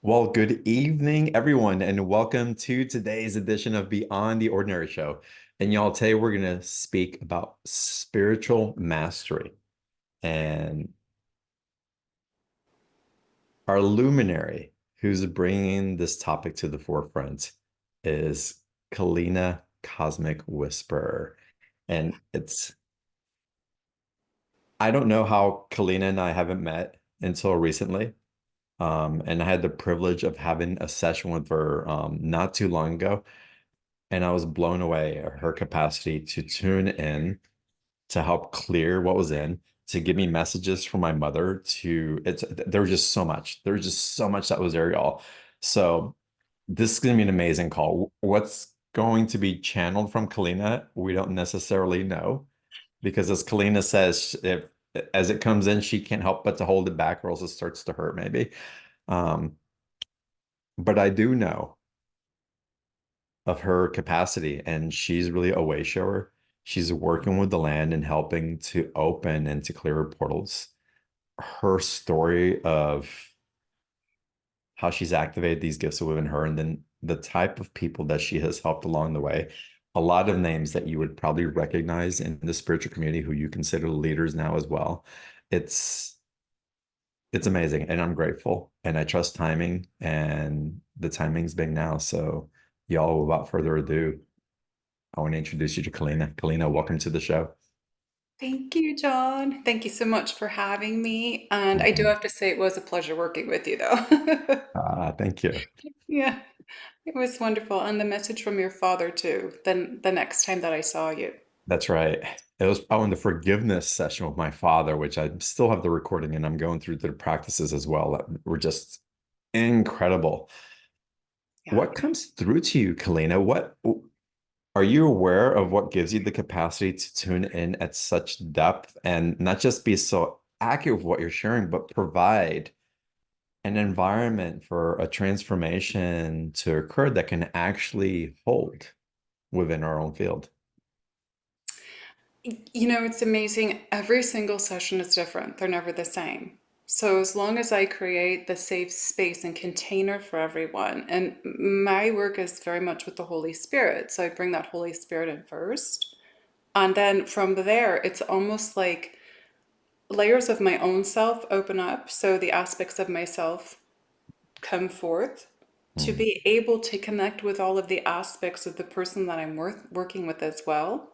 Well, good evening, everyone, and welcome to today's edition of Beyond the Ordinary Show. And y'all, today we're going to speak about spiritual mastery. And our luminary who's bringing this topic to the forefront is Keleena Cosmic Whisperer. And I don't know how Keleena and I haven't met until recently. And I had the privilege of having a session with her not too long ago. And I was blown away at her capacity to tune in, to help clear what was in, to give me messages from my mother to there was just so much. There was just so much that was there, y'all. So this is gonna be an amazing call. What's going to be channeled from Keleena, we don't necessarily know because as Keleena says, if as it comes in, she can't help but to hold it back or else it starts to hurt maybe. Um, but I do know of her capacity, and she's really a way shower. She's working with the land and helping to open and to clear portals. Her story of how she's activated these gifts within her, and then the type of people that she has helped along the way. A lot of names that you would probably recognize in the spiritual community who you consider leaders now as well. It's it's amazing, and I'm grateful, and I trust timing, and the timing's big now. So, y'all, without further ado, I want to introduce you to Keleena. Keleena, welcome to the show. Thank you, John. Thank you so much for having me. And I do Mhm. have to say, it was a pleasure working with you, though. Thank you. Yeah, it was wonderful. And the message from your father, too, then the next time that I saw you. That's right. It was in the forgiveness session with my father, which I still have the recording, and I'm going through the practices as well that were just incredible. Yeah. What comes through to you, Keleena? What are you aware of what gives you the capacity to tune in at such depth and not just be so accurate with what you're sharing, but provide an environment for a transformation to occur that can actually hold within our own field? You know, it's amazing. Every single session is different, they're never the same. So, as long as I create the safe space and container for everyone, and my work is very much with the Holy Spirit. So, I bring that Holy Spirit in first. And then from there, it's almost like layers of my own self open up. So the aspects of myself come forth to Mm, be able to connect with all of the aspects of the person that I'm working with as well.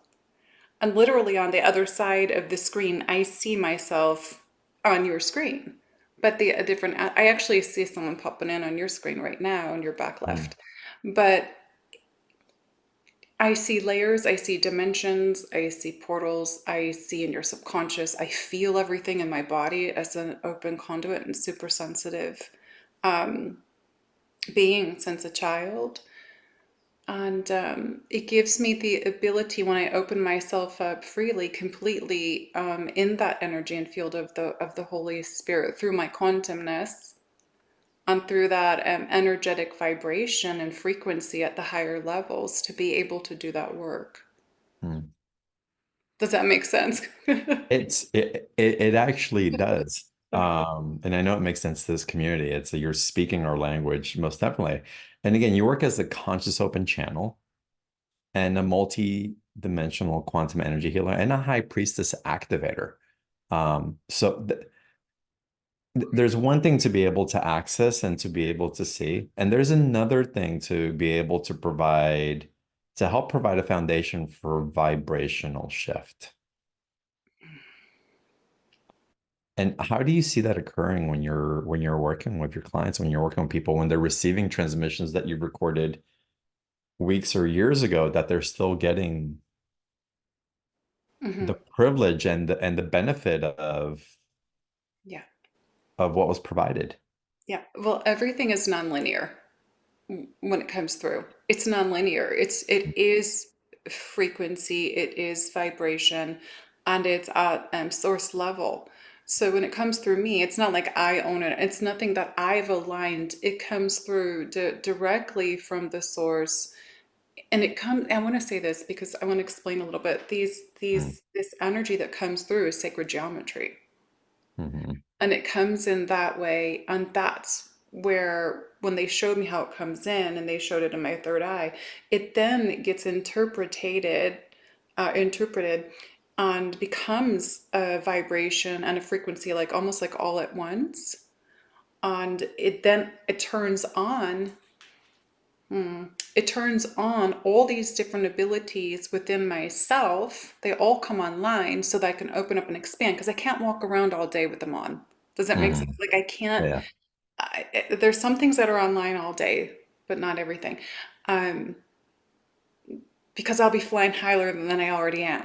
And literally on the other side of the screen, I see myself on your screen. But the a different, I actually see someone popping in on your screen right now on your back mm, left. But I see layers, I see dimensions, I see portals, I see in your subconscious, I feel everything in my body as an open conduit and super sensitive being since a child. And it gives me the ability when I open myself up freely, completely in that energy and field of the Holy Spirit through my quantumness and through that energetic vibration and frequency at the higher levels to be able to do that work. mm. Does that make sense? It actually does. And I know it makes sense to this community. You're speaking our language, most definitely. And again, you work as a conscious open channel and a multi-dimensional quantum energy healer and a high priestess activator. So there's one thing to be able to access and to be able to see, and there's another thing to be able to provide, to help provide a foundation for vibrational shift. And how do you see that occurring when you're working with your clients, when you're working with people, when they're receiving transmissions that you've recorded weeks or years ago, that they're still getting the Hmm. privilege and the benefit Yeah. of what was provided? Yeah. Well, everything is nonlinear when it comes through. It's nonlinear. It is frequency, it is vibration, and it's at source level. So when it comes through me, it's not like I own it. It's nothing that I've aligned. It comes through directly from the source, and it comes. I want to say this because I want to explain a little bit. Mm, This energy that comes through is sacred geometry. mhm, And it comes in that way, and that's where when they showed me how it comes in and they showed it in my third eye, it then gets interpreted and becomes a vibration and a frequency, like almost like all at once. And it turns on. It turns on all these different abilities within myself. They all come online so that I can open up and expand because I can't walk around all day with them on. Does that make sense? Mhm. Like I can't. Yeah. There's some things that are online all day, but not everything. Um, because I'll be flying higher than I already am.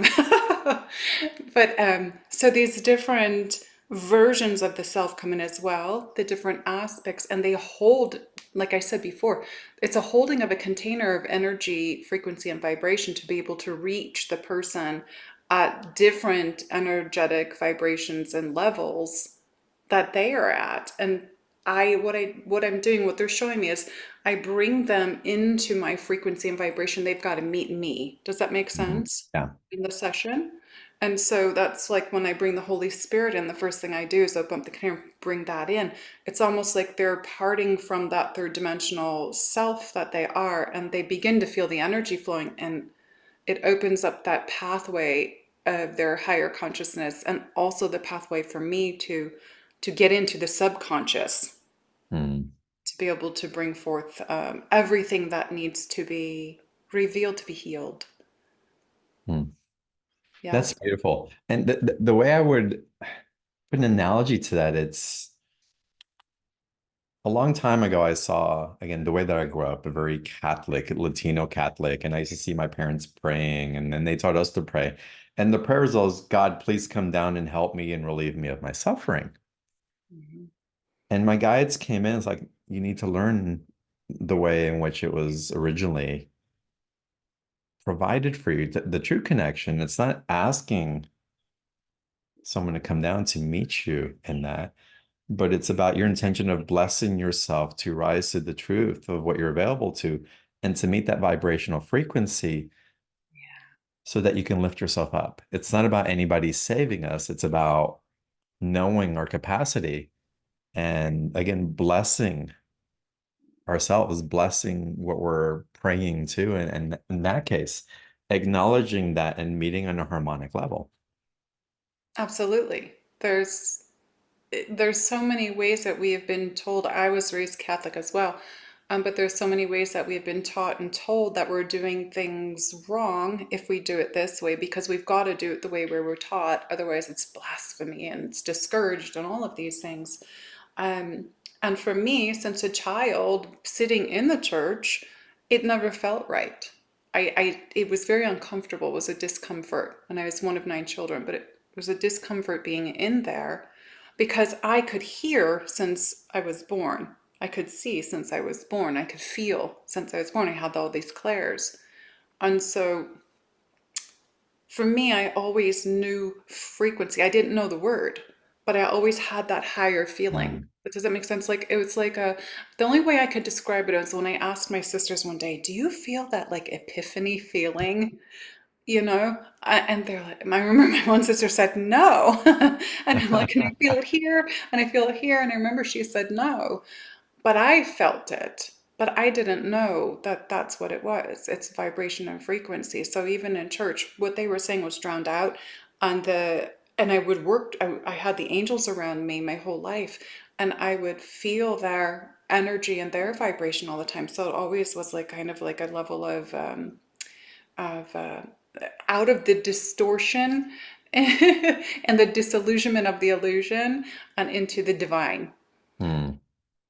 But so these different versions of the self come in as well, the different aspects, and they hold, like I said before, it's a holding of a container of energy, frequency, and vibration to be able to reach the person at different energetic vibrations and levels that they are at. And what I'm doing, what they're showing me is I bring them into my frequency and vibration. They've got to meet me. Does that make Mhm. sense Yeah. in the session? And so that's like when I bring the Holy Spirit in, the first thing I do is open up the container, bring that in. It's almost like they're parting from that third dimensional self that they are, and they begin to feel the energy flowing, and it opens up that pathway of their higher consciousness, and also the pathway for me to get into the subconscious Mm. to be able to bring forth everything that needs to be revealed to be healed. Mm. Yeah. That's beautiful. And the way I would put an analogy to that, it's a long time ago, I saw, again, the way that I grew up, a very Catholic, Latino Catholic, and I used to see my parents praying, and then they taught us to pray. And the prayer was always, God, please come down and help me and relieve me of my suffering. Mhm. And my guides came in, it's like, you need to learn the way in which it was originally provided for you, the true connection. It's not asking someone to come down to meet you in that, but it's about your intention of blessing yourself to rise to the truth of what you're available to and to meet that vibrational frequency so that you can lift yourself up. It's not about anybody saving us, it's about knowing our capacity and again, blessing ourselves, blessing what we're praying to. And in that case, acknowledging that and meeting on a harmonic level. Absolutely. There's so many ways that we have been told. I was raised Catholic as well, but there's so many ways that we have been taught and told that we're doing things wrong if we do it this way because we've got to do it the way we were taught. Otherwise, it's blasphemy and it's discouraged and all of these things. Um, and for me, since a child sitting in the church, it never felt right. It was very uncomfortable. It was a discomfort, and I was one of 9 children, but it was a discomfort being in there because I could hear since I was born. I could see since I was born. I could feel since I was born. I had all these clairs. And so for me, I always knew frequency. I didn't know the word, but I always had that higher feeling. Mm. Does that make sense? Like it was like the only way I could describe it is when I asked my sisters one day, "Do you feel that like epiphany feeling?" You know? And they're like, I remember my one sister said no. And I'm like, "Can I feel it here? And I feel it here." And I remember she said no. But I felt it. But I didn't know that that's what it was. It's vibration and frequency. So even in church, what they were saying was drowned out. And I would work, I had the angels around me my whole life, and I would feel their energy and their vibration all the time. So it always was like kind of like a level of out of the distortion and the disillusionment of the illusion and into the divine, Mm.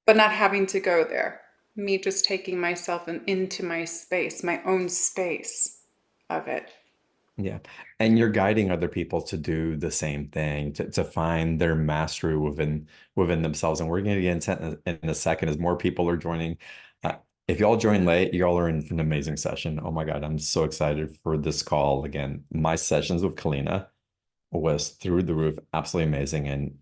but not having to go there. Me just taking myself into my space, my own space of it. Yeah. And you're guiding other people to do the same thing, to find their mastery within themselves. And we're going to get into in a second as more people are joining. Uh, if y'all join late, y'all are in for an amazing session. Oh my God, I'm so excited for this call. Again, my sessions with Keleena was through the roof, absolutely amazing. And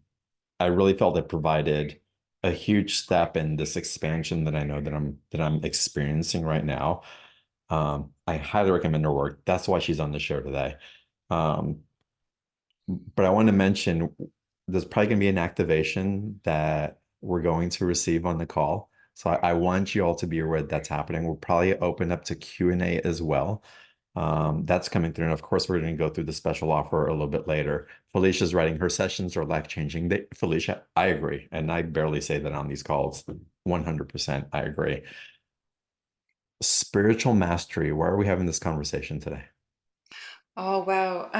I really felt it provided a huge step in this expansion that I know that I'm experiencing right now. I highly recommend her work. That's why she's on the show today. Um, but I want to mention there's probably going to be an activation that we're going to receive on the call. So I want you all to be aware that that's happening. We'll probably open up to Q&A as well. That's coming through. And of course, we're going to go through the special offer a little bit later. Felicia's writing her sessions are life changing. Felicia, I agree. And I barely say that on these calls. 100%, I agree. Spiritual mastery. Why are we having this conversation today? Oh, wow.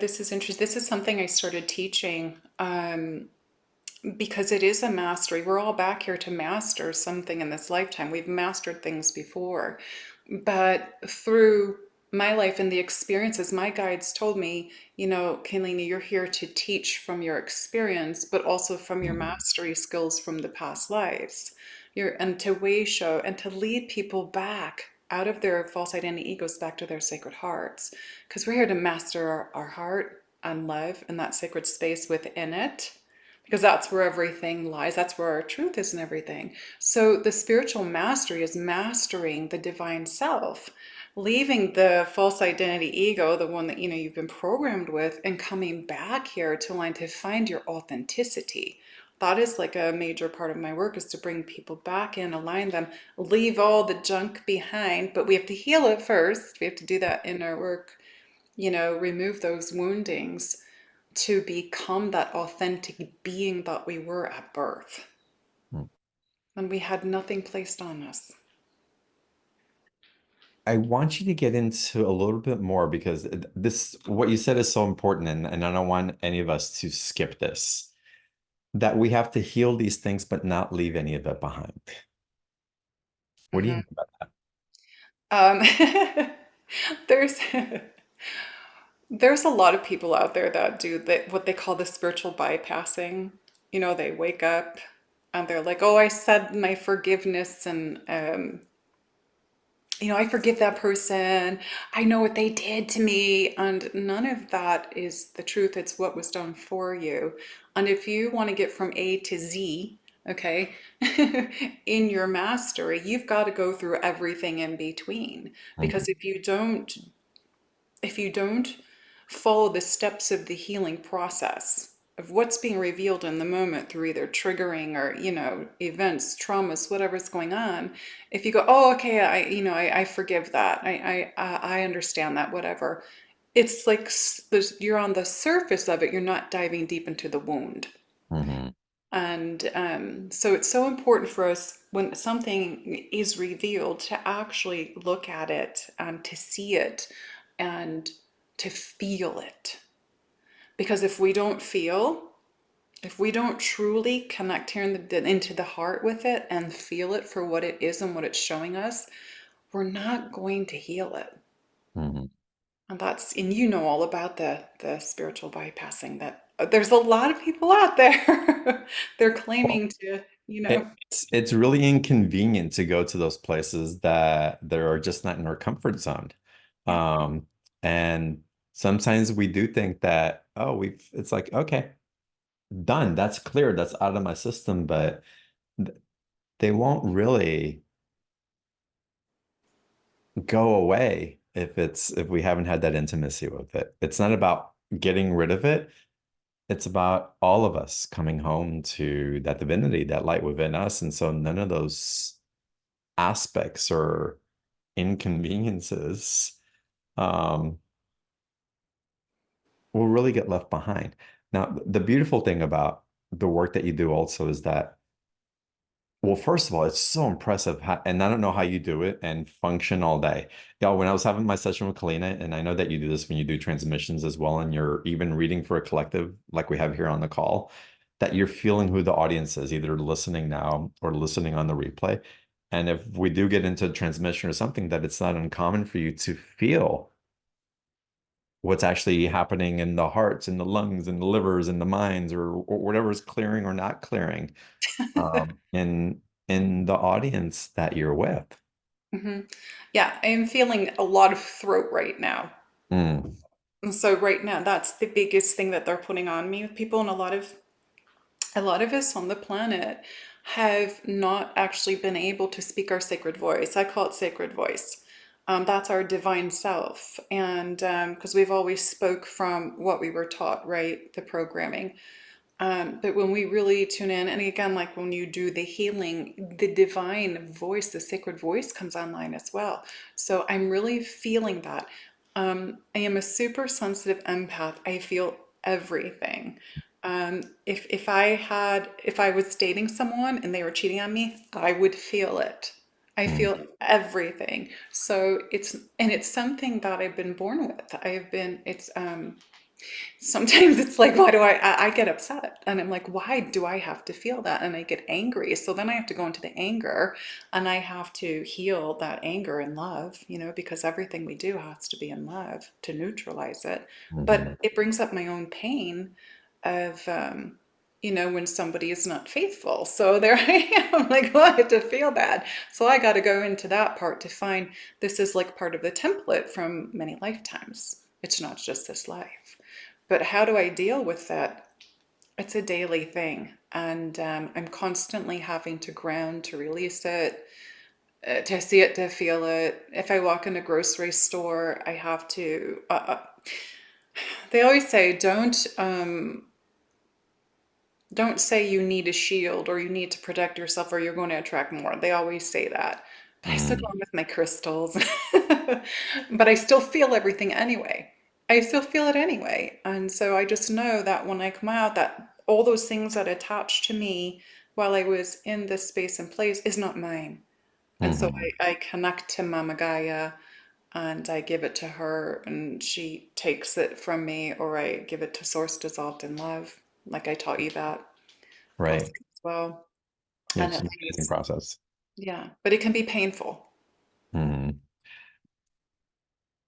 This is interesting. This is something I started teaching because it is a mastery. We're all back here to master something in this lifetime. We've mastered things before, but through my life and the experiences, my guides told me, Keleena, you're here to teach from your experience, but also from your Mhm. mastery skills from the past lives. And to way show and to lead people back out of their false identity egos back to their sacred hearts. Because we're here to master our heart and love and that sacred space within it, because that's where everything lies. That's where our truth is and everything. So the spiritual mastery is mastering the divine self, leaving the false identity ego, the one that you've been programmed with, and coming back here to learn to find your authenticity. That is like a major part of my work, is to bring people back in, align them, leave all the junk behind. But we have to heal it first. We have to do that inner work, remove those woundings to become that authentic being that we were at birth. And we had nothing placed on us. I want you to get into a little bit more because this, what you said is so important, and I don't want any of us to skip this, that we have to heal these things, but not leave any of it behind. What do you Mhm. think about that? Um, there's there's a lot of people out there that do what they call the spiritual bypassing. They wake up and they're like, "Oh, I said my forgiveness, and I forgive that person. I know what they did to me." And none of that is the truth. It's what was done for you. And if you want to get from A to Z, okay, in your mastery, you've got to go through everything in between. Because Mhm, if you don't follow the steps of the healing process of what's being revealed in the moment through either triggering or events, traumas, whatever's going on, if you go, oh, okay, I forgive that, I understand that, whatever, it's like you're on the surface of it, you're not diving deep into the wound. mhm, And so it's so important for us when something is revealed to actually look at it and to see it and to feel it. Because if we don't truly connect here into the heart with it and feel it for what it is and what it's showing us, we're not going to heal it. mhm. And you know all about the spiritual bypassing, that there's a lot of people out there. They're Well, claiming to, it's really inconvenient to go to those places that they are just not in our comfort zone. yeah. And sometimes we do think that, oh, it's like, okay, done. That's clear. That's out of my system, but th- they won't really go away if we haven't had that intimacy with it. It's not about getting rid of it. It's about all of us coming home to that divinity, that light within us. And so none of those aspects or inconveniences um, will really get left behind. Now, the beautiful thing about the work that you do also is that, well, first of all, it's so impressive how, and I don't know how you do it and function all day. When I was having my session with Keleena, and I know that you do this when you do transmissions as well, and you're even reading for a collective like we have here on the call, that you're feeling who the audience is, either listening now or listening on the replay. And if we do get into a transmission or something, that it's not uncommon for you to feel what's actually happening in the hearts and the lungs and the livers and the minds or whatever's clearing or not clearing in the audience that you're with. Hmm. Yeah, I am feeling a lot of throat right now. Mm, And so right now, that's the biggest thing that they're putting on me with people, and a lot of us on the planet have not actually been able to speak our sacred voice. I call it sacred voice. That's our divine self, and because we've always spoke from what we were taught, right? The programming. But when we really tune in, and again, like when you do the healing, the divine voice, the sacred voice comes online as well. So I'm really feeling that. I am a super sensitive empath. I feel everything. If I was dating someone and they were cheating on me, I would feel it. I Mm, feel everything. So it's something that I've been born with. Sometimes it's like, why do I get upset and I'm like, why do I have to feel that? And I get angry. So then I have to go into the anger and I have to heal that anger in love, because everything we do has to be in love to neutralize it. mhm. But it brings up my own pain of, when somebody is not faithful. So there I am, like, well, I had to feel that. So I got to go into that part to find this is like part of the template from many lifetimes. It's not just this life. But how do I deal with that? It's a daily thing. And I'm constantly having to ground to release it, to see it, to feel it. If I walk in a grocery store, I have to. They always say, don't say you need a shield or you need to protect yourself or you're going to attract more. They always say that. But I still go Mm, on with my crystals. But I still feel everything anyway. I still feel it anyway. And so I just know that when I come out, that all those things that attached to me while I was in this space and place is not mine. And so mhm. I connect to Mama Gaia and I give it to her and she takes it from me, or I give it to Source Dissolved in Love, like I taught you that process Right. as well. Yeah, And it's it an amazing leaves, process. yeah, but it can be painful. Mhm.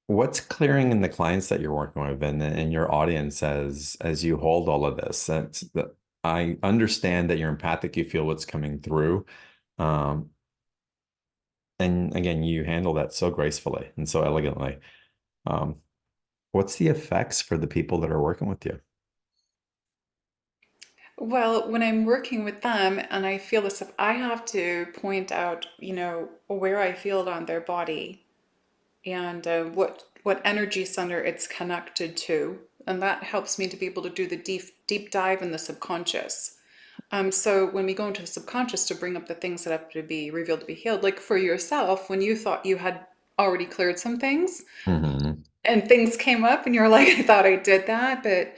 What's clearing in the clients that you're working with and your audience as you hold all of this? I understand that you're empathic, you feel what's coming through. Um, and again, you handle that so gracefully and so elegantly. Um, what's the effects for the people that are working with you? Well, when I'm working with them and I feel this stuff, I have to point out, where I feel it on their body and what energy center it's connected to, and that helps me to be able to do the deep dive in the subconscious. So when we go into the subconscious to bring up the things that have to be revealed to be healed, like for yourself, when you thought you had already cleared some things Hmm. and things came up and you're like, I thought I did that, but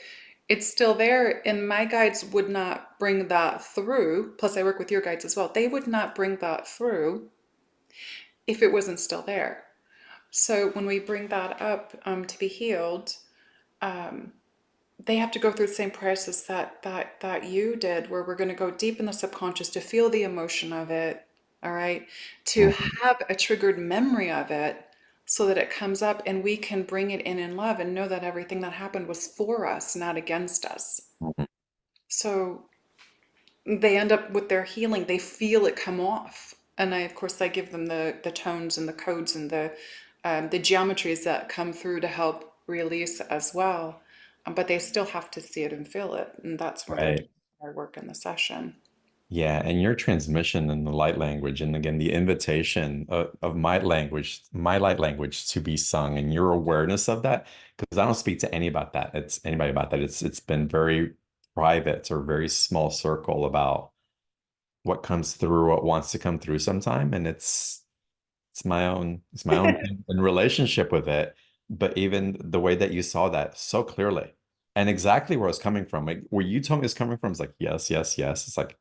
it's still there. And my guides would not bring that through. Plus, I work with your guides as well. They would not bring that through if it wasn't still there. So when we bring that up to be healed, um, they have to go through the same process that you did, where we're going to go deep in the subconscious to feel the emotion of it, all right, to Hmm. have a triggered memory of it so that it comes up and we can bring it in love and know that everything that happened was for us, not against us. Hmm. So they end up with their healing, they feel it come off. And of course I give them the tones and the codes and the geometries that come through to help release as well. But they still have to see it and feel it, and that's where they're doing Right. their work in the session. Yeah, and your transmission in the light language, and again, the invitation of my light language to be sung, and your awareness of that, because I don't speak to anybody about that. It's been very private or very small circle about what comes through, what wants to come through sometime, and it's my own thing in relationship with it. But even the way that you saw that so clearly, and exactly where I was coming from, like where you told me it's coming from, is like yes, yes, yes. It's like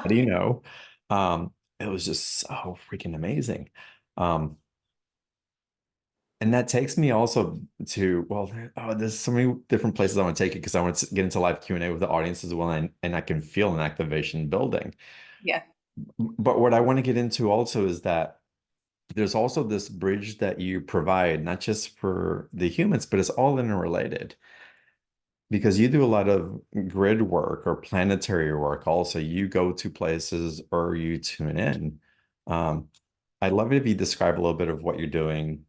how do you know? It was just so freaking amazing. Um, and that takes me also to, well, there's so many different places I want to take it because I want to get into live Q&A with the audience as well, and I can feel an activation building. Yeah. But what I want to get into also is that there's also this bridge that you provide, not just for the humans, but it's all interrelated because you do a lot of grid work or planetary work. Also, you go to places or you tune in. Um, I'd love it if you describe a little bit of what you're doing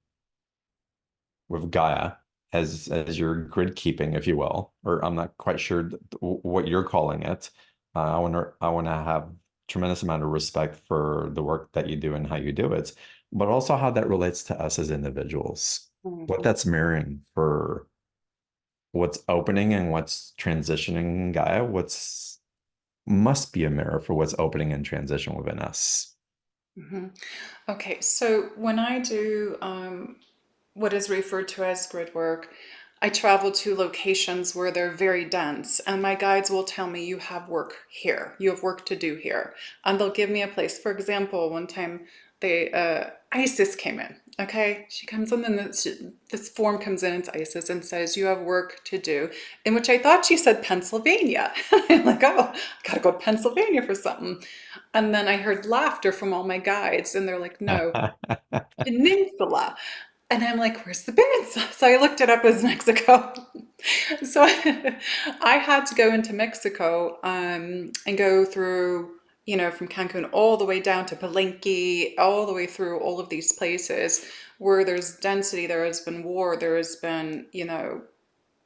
with Gaia as your grid keeping, if you will, or I'm not quite sure what you're calling it. I want to have tremendous amount of respect for the work that you do and how you do it, but also how that relates to us as individuals. What Mhm. that's mirroring for what's opening and what's transitioning in Gaia, what's must be a mirror for what's opening and transition within us. Mhm. Okay, so when I do what is referred to as grid work, I travel to locations where they're very dense, and my guides will tell me, you have work here, you have work to do here. And they'll give me a place. For example, one time Isis came in. Okay, she comes in, and this form comes in, it's Isis, and says, you have work to do. In which I thought she said Pennsylvania. I'm like, oh, I gotta go to Pennsylvania for something. And then I heard laughter from all my guides, and they're like, no, peninsula. And I'm like, where's the peninsula? So I looked it up as Mexico. So I had to go into Mexico and go through, from Cancun all the way down to Palenque, all the way through all of these places where there's density, there has been war, there has been,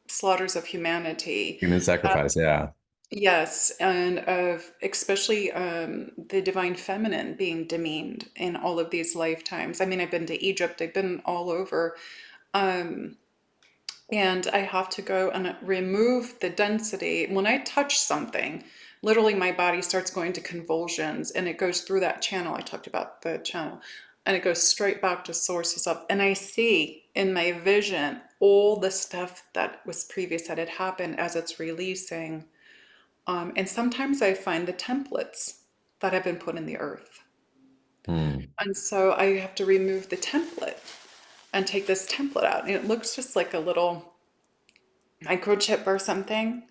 slaughters of humanity. Human sacrifice, yeah. Yes, and of especially the divine feminine being demeaned in all of these lifetimes. I mean, I've been to Egypt, I've been all over, and I have to go and remove the density. When I touch something, literally my body starts going to convulsions, and it goes through that channel. I talked about the channel, and it goes straight back to sources up. And I see in my vision all the stuff that was previous that had happened as it's releasing. And sometimes I find the templates that have been put in the earth. Hmm. And so I have to remove the template and take this template out. And it looks just like a little microchip or something.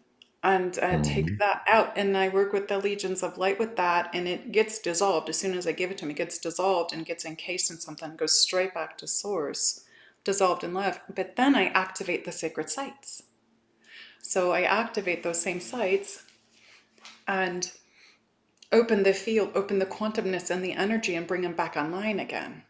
And take Hmm. that out. And I work with the legions of light with that. And it gets dissolved. As soon as I give it to him, it gets dissolved and gets encased in something, goes straight back to source, dissolved in love. But then I activate the sacred sites. So I activate those same sites and open the field, open the quantumness and the energy, and bring them back online again.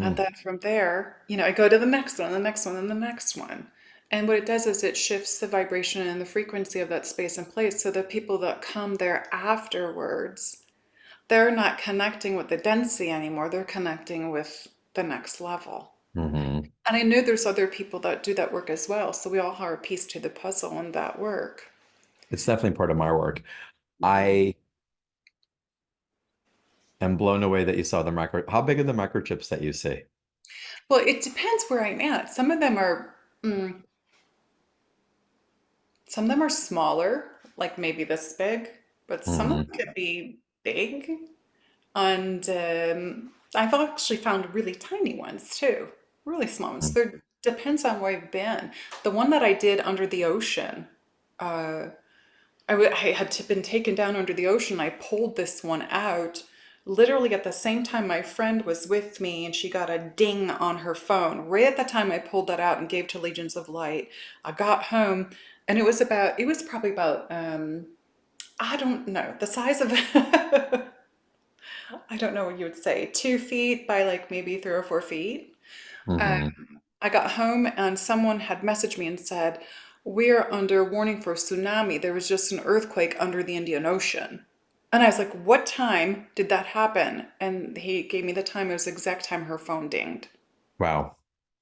And Hmm. then from there, I go to the next one, the next one, and the next one. And what it does is it shifts the vibration and the frequency of that space and place, so that people that come there afterwards, they're not connecting with the density anymore. They're connecting with the next level. Hmm. And I know there's other people that do that work as well. So we all have a piece to the puzzle in that work. It's definitely part of my work. I am blown away that you saw the micro. How big are the microchips that you see? Well, it depends where I'm at. Some of them are mm, Some of them are smaller, like maybe this big, but some of them Hmm. could be big. And I've actually found really tiny ones too, really small ones. There depends on where I've been. The one that I did under the ocean, I had been taken down under the ocean. I pulled this one out literally at the same time my friend was with me, and she got a ding on her phone. Right at the time I pulled that out and gave to Legions of Light. I got home, and it was probably about, I don't know, the size of, I don't know what you would say, 2 feet by like maybe 3 or 4 feet. Hmm. I got home and someone had messaged me and said, we're under warning for tsunami. There was just an earthquake under the Indian Ocean. And I was like, what time did that happen? And he gave me the time. It was the exact time her phone dinged. Wow.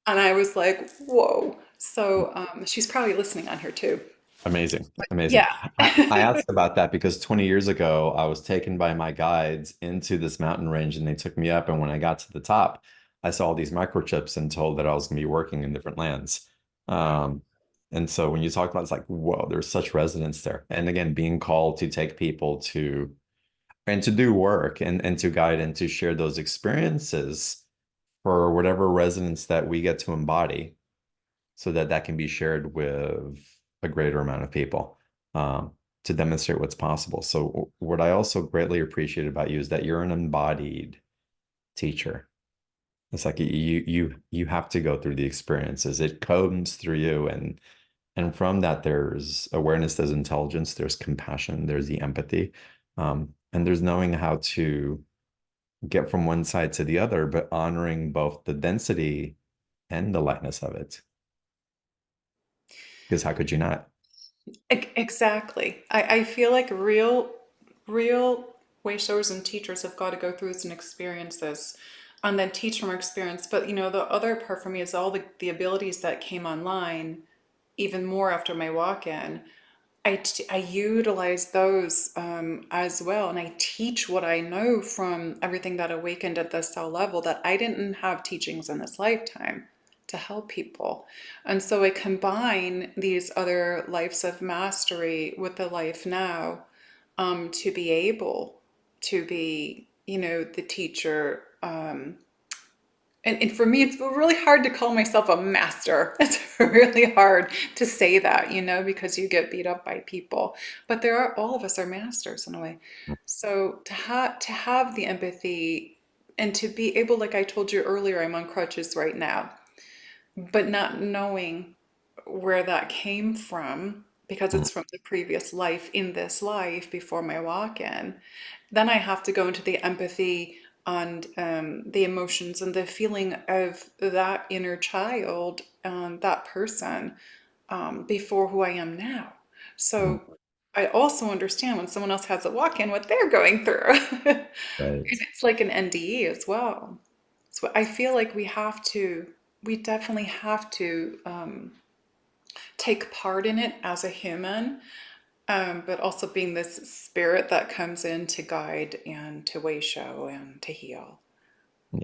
And I was like, whoa. So she's probably listening on here too. Amazing. Amazing. Yeah. I asked about that because 20 years ago, I was taken by my guides into this mountain range and they took me up. And when I got to the top, I saw all these microchips and told that I was going to be working in different lands. Um, and so when you talk about it, it's like, whoa, there's such resonance there. And again, being called to take people to and to do work and to guide and to share those experiences for whatever resonance that we get to embody so that that can be shared with a greater amount of people to demonstrate what's possible. So what I also greatly appreciate about you is that you're an embodied teacher. It's like you have to go through the experiences. It comes through you, and from that there's awareness, there's intelligence, there's compassion, there's the empathy, and there's knowing how to get from one side to the other, but honoring both the density and the lightness of it. Because how could you not? Exactly. I feel like real way showers and teachers have got to go through this and experience this and then teach from experience. But the other part for me is all the abilities that came online even more after my walk-in, I utilize those as well, and I teach what I know from everything that awakened at the cell level that I didn't have teachings in this lifetime to help people. And so I combine these other lives of mastery with the life now, to be able to be, the teacher. And for me, it's really hard to call myself a master. It's really hard to say that, because you get beat up by people. But all of us are masters in a way. So to have the empathy and to be able, like I told you earlier, I'm on crutches right now, but not knowing where that came from because Mm, it's from the previous life in this life before my walk-in, then I have to go into the empathy and the emotions and the feeling of that inner child, that person, before who I am now. mm, So I also understand when someone else has a walk-in what they're going through. And right. it's like an NDE as well. So I feel like we definitely have to take part in it as a human, but also being this spirit that comes in to guide and to way show and to heal.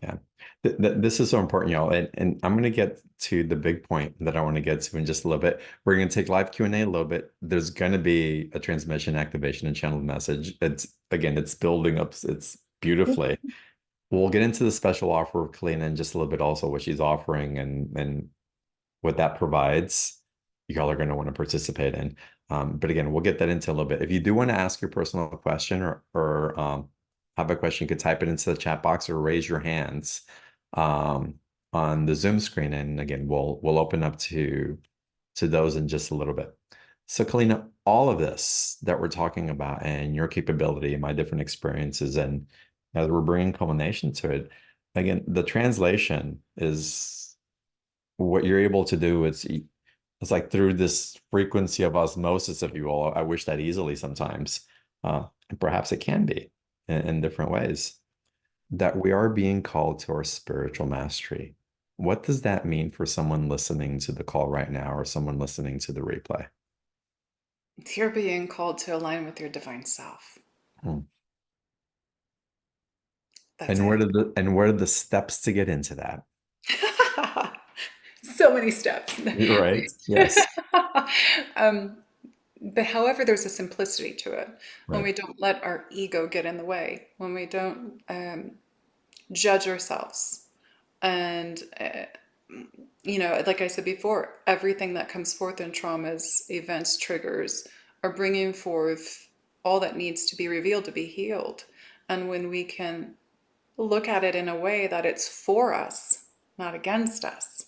Yeah. This is so important, y'all. And I'm going to get to the big point that I want to get to in just a little bit. We're going to take live Q&A a little bit. There's going to be a transmission, activation, and channeled message. It's building up. It's beautifully. We'll get into the special offer of Keleena in just a little bit, also what she's offering and what that provides. Y'all are going to want to participate in. But again, we'll get that into a little bit. If you do want to ask your personal question or have a question, you could type it into the chat box or raise your hands um, on the Zoom screen. And again, we'll open up to those in just a little bit. So, Keleena, all of this that we're talking about and your capability and my different experiences, and as we're bringing culmination to it, again, the translation is what you're able to do. It's like through this frequency of osmosis, if you will. I wish that easily sometimes, and perhaps it can be in different ways, that we are being called to our spiritual mastery. What does that mean for someone listening to the call right now or someone listening to the replay? You're being called to align with your divine self. Hmm. That's And it. what are the steps to get into that? So many steps. Right? Yes. um, but however, there's a simplicity to it when Right. we don't let our ego get in the way, when we don't judge ourselves. And, like I said before, everything that comes forth in traumas, events, triggers are bringing forth all that needs to be revealed to be healed. And when we can look at it in a way that it's for us, not against us,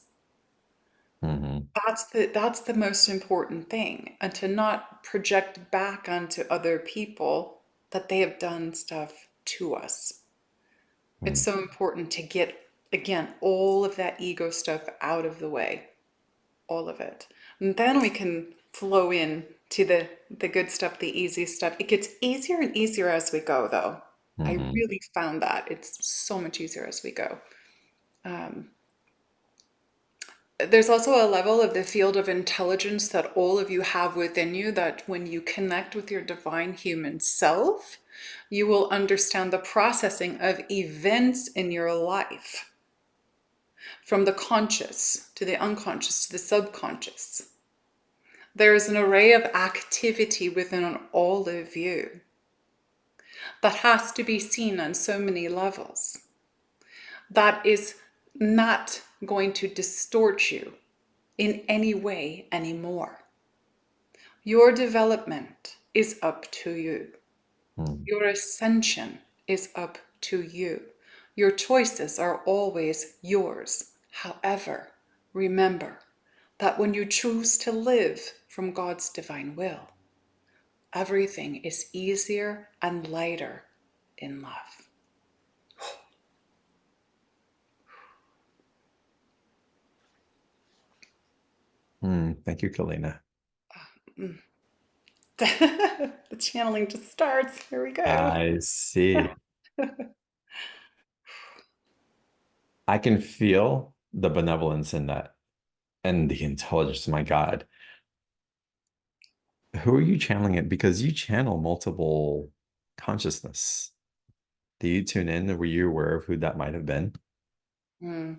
Hmm. that's the most important thing. And to not project back onto other people that they have done stuff to us. It's so important to get, again, all of that ego stuff out of the way, all of it. And then we can flow in to the good stuff, the easy stuff. It gets easier and easier as we go, though. I Hmm. really found that it's so much easier as we go. Um, there's also a level of the field of intelligence that all of you have within you that when you connect with your divine human self, you will understand the processing of events in your life, from the conscious to the unconscious to the subconscious. There is an array of activity within all of you that has to be seen on so many levels that is not going to distort you in any way anymore. Your development is up to you. Hmm. Your ascension is up to you. Your choices are always yours. However, remember that when you choose to live from God's divine will, everything is easier and lighter in love. Thank you, Keleena. The channeling just starts. Here we go. I see. I can feel the benevolence in that and the intelligence. My God. Who are you channeling it? Because you channel multiple consciousness. Do you tune in? Were you aware of who that might have been? Hmm.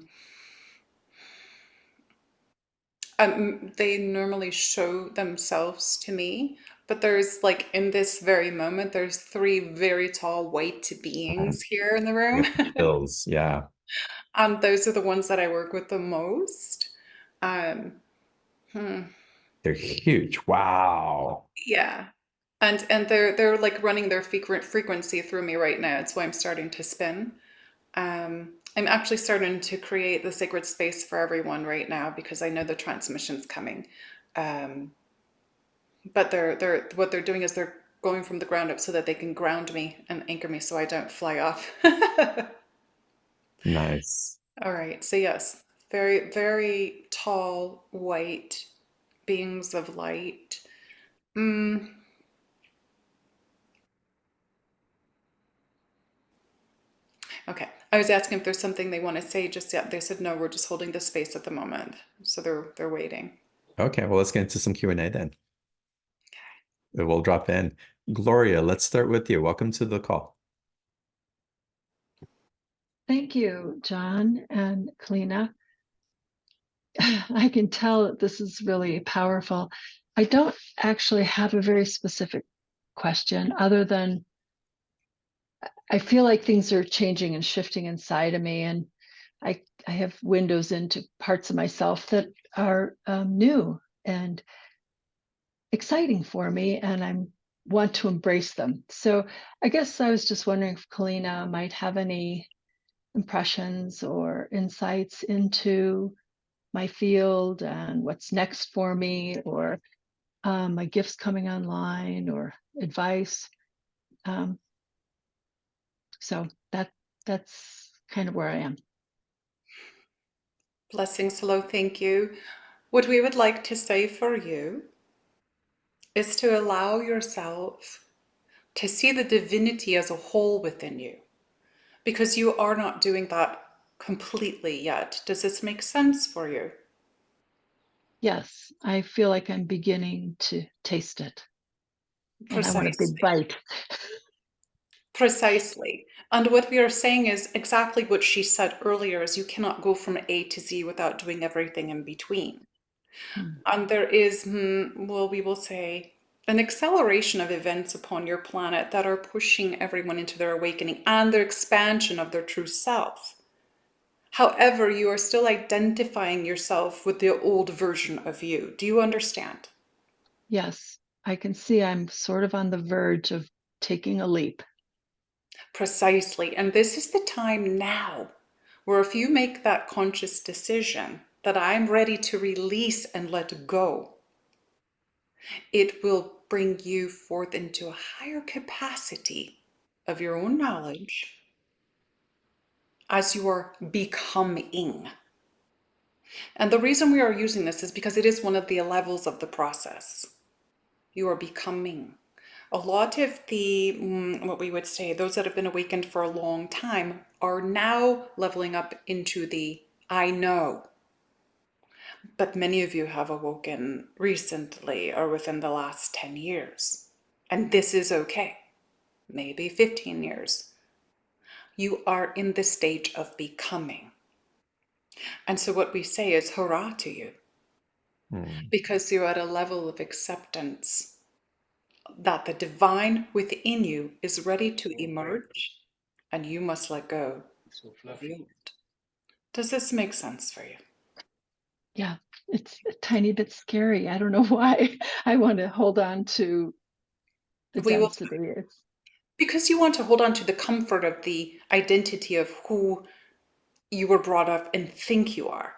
They normally show themselves to me, but there's like in this very moment, there's three very tall white beings here in the I room. got the chills. Yeah, And those are the ones that I work with the most. Um, hmm, they're huge. Wow. yeah. And they're like running their frequency through me right now. It's why I'm starting to spin. I'm actually starting to create the sacred space for everyone right now because I know the transmission's coming. Um, but they're what they're doing is they're going from the ground up so that they can ground me and anchor me so I don't fly off. Nice. All right. So yes, very, very tall, white beings of light. Mm, okay. I was asking if there's something they want to say just yet. They said no, we're just holding the space at the moment. So they're waiting. Okay, well, let's get into some Q&A then. We'll drop in. Gloria, let's start with you. Welcome to the call. Thank you, John and Keleena. I can tell that this is really powerful. I don't actually have a very specific question other than I feel like things are changing and shifting inside of me, and I have windows into parts of myself that are new and exciting for me, and I want to embrace them. So I guess I was just wondering if Keleena might have any impressions or insights into my field and what's next for me, or my gifts coming online, or advice. Um, so that's kind of where I am. Blessings, hello, thank you. What we would like to say for you is to allow yourself to see the divinity as a whole within you because you are not doing that completely yet. Does this make sense for you? Yes, I feel like I'm beginning to taste it, and I want a big Precisely. bite. Precisely. And what we are saying is exactly what she said earlier is you cannot go from A to Z without doing everything in between. Hmm. And there is, well, we will say, an acceleration of events upon your planet that are pushing everyone into their awakening and their expansion of their true self. However, you are still identifying yourself with the old version of you. Do you understand? Yes, I can see I'm sort of on the verge of taking a leap. Precisely. And this is the time now where if you make that conscious decision that I'm ready to release and let go, it will bring you forth into a higher capacity of your own knowledge as you are becoming. And the reason we are using this is because it is one of the levels of the process. You are becoming. A lot of the, what we would say, those that have been awakened for a long time are now leveling up into the I know. But many of you have awoken recently or within the last 10 years. And this is okay. Maybe 15 years. You are in the stage of becoming. And so what we say is hurrah to you Hmm. because you're at a level of acceptance that the divine within you is ready to emerge and you must let go of the old. Does this make sense for you? Yeah, it's a tiny bit scary. I don't know why. I want to hold on to the We will, density. It's because you want to hold on to the comfort of the identity of who you were brought up and think you are.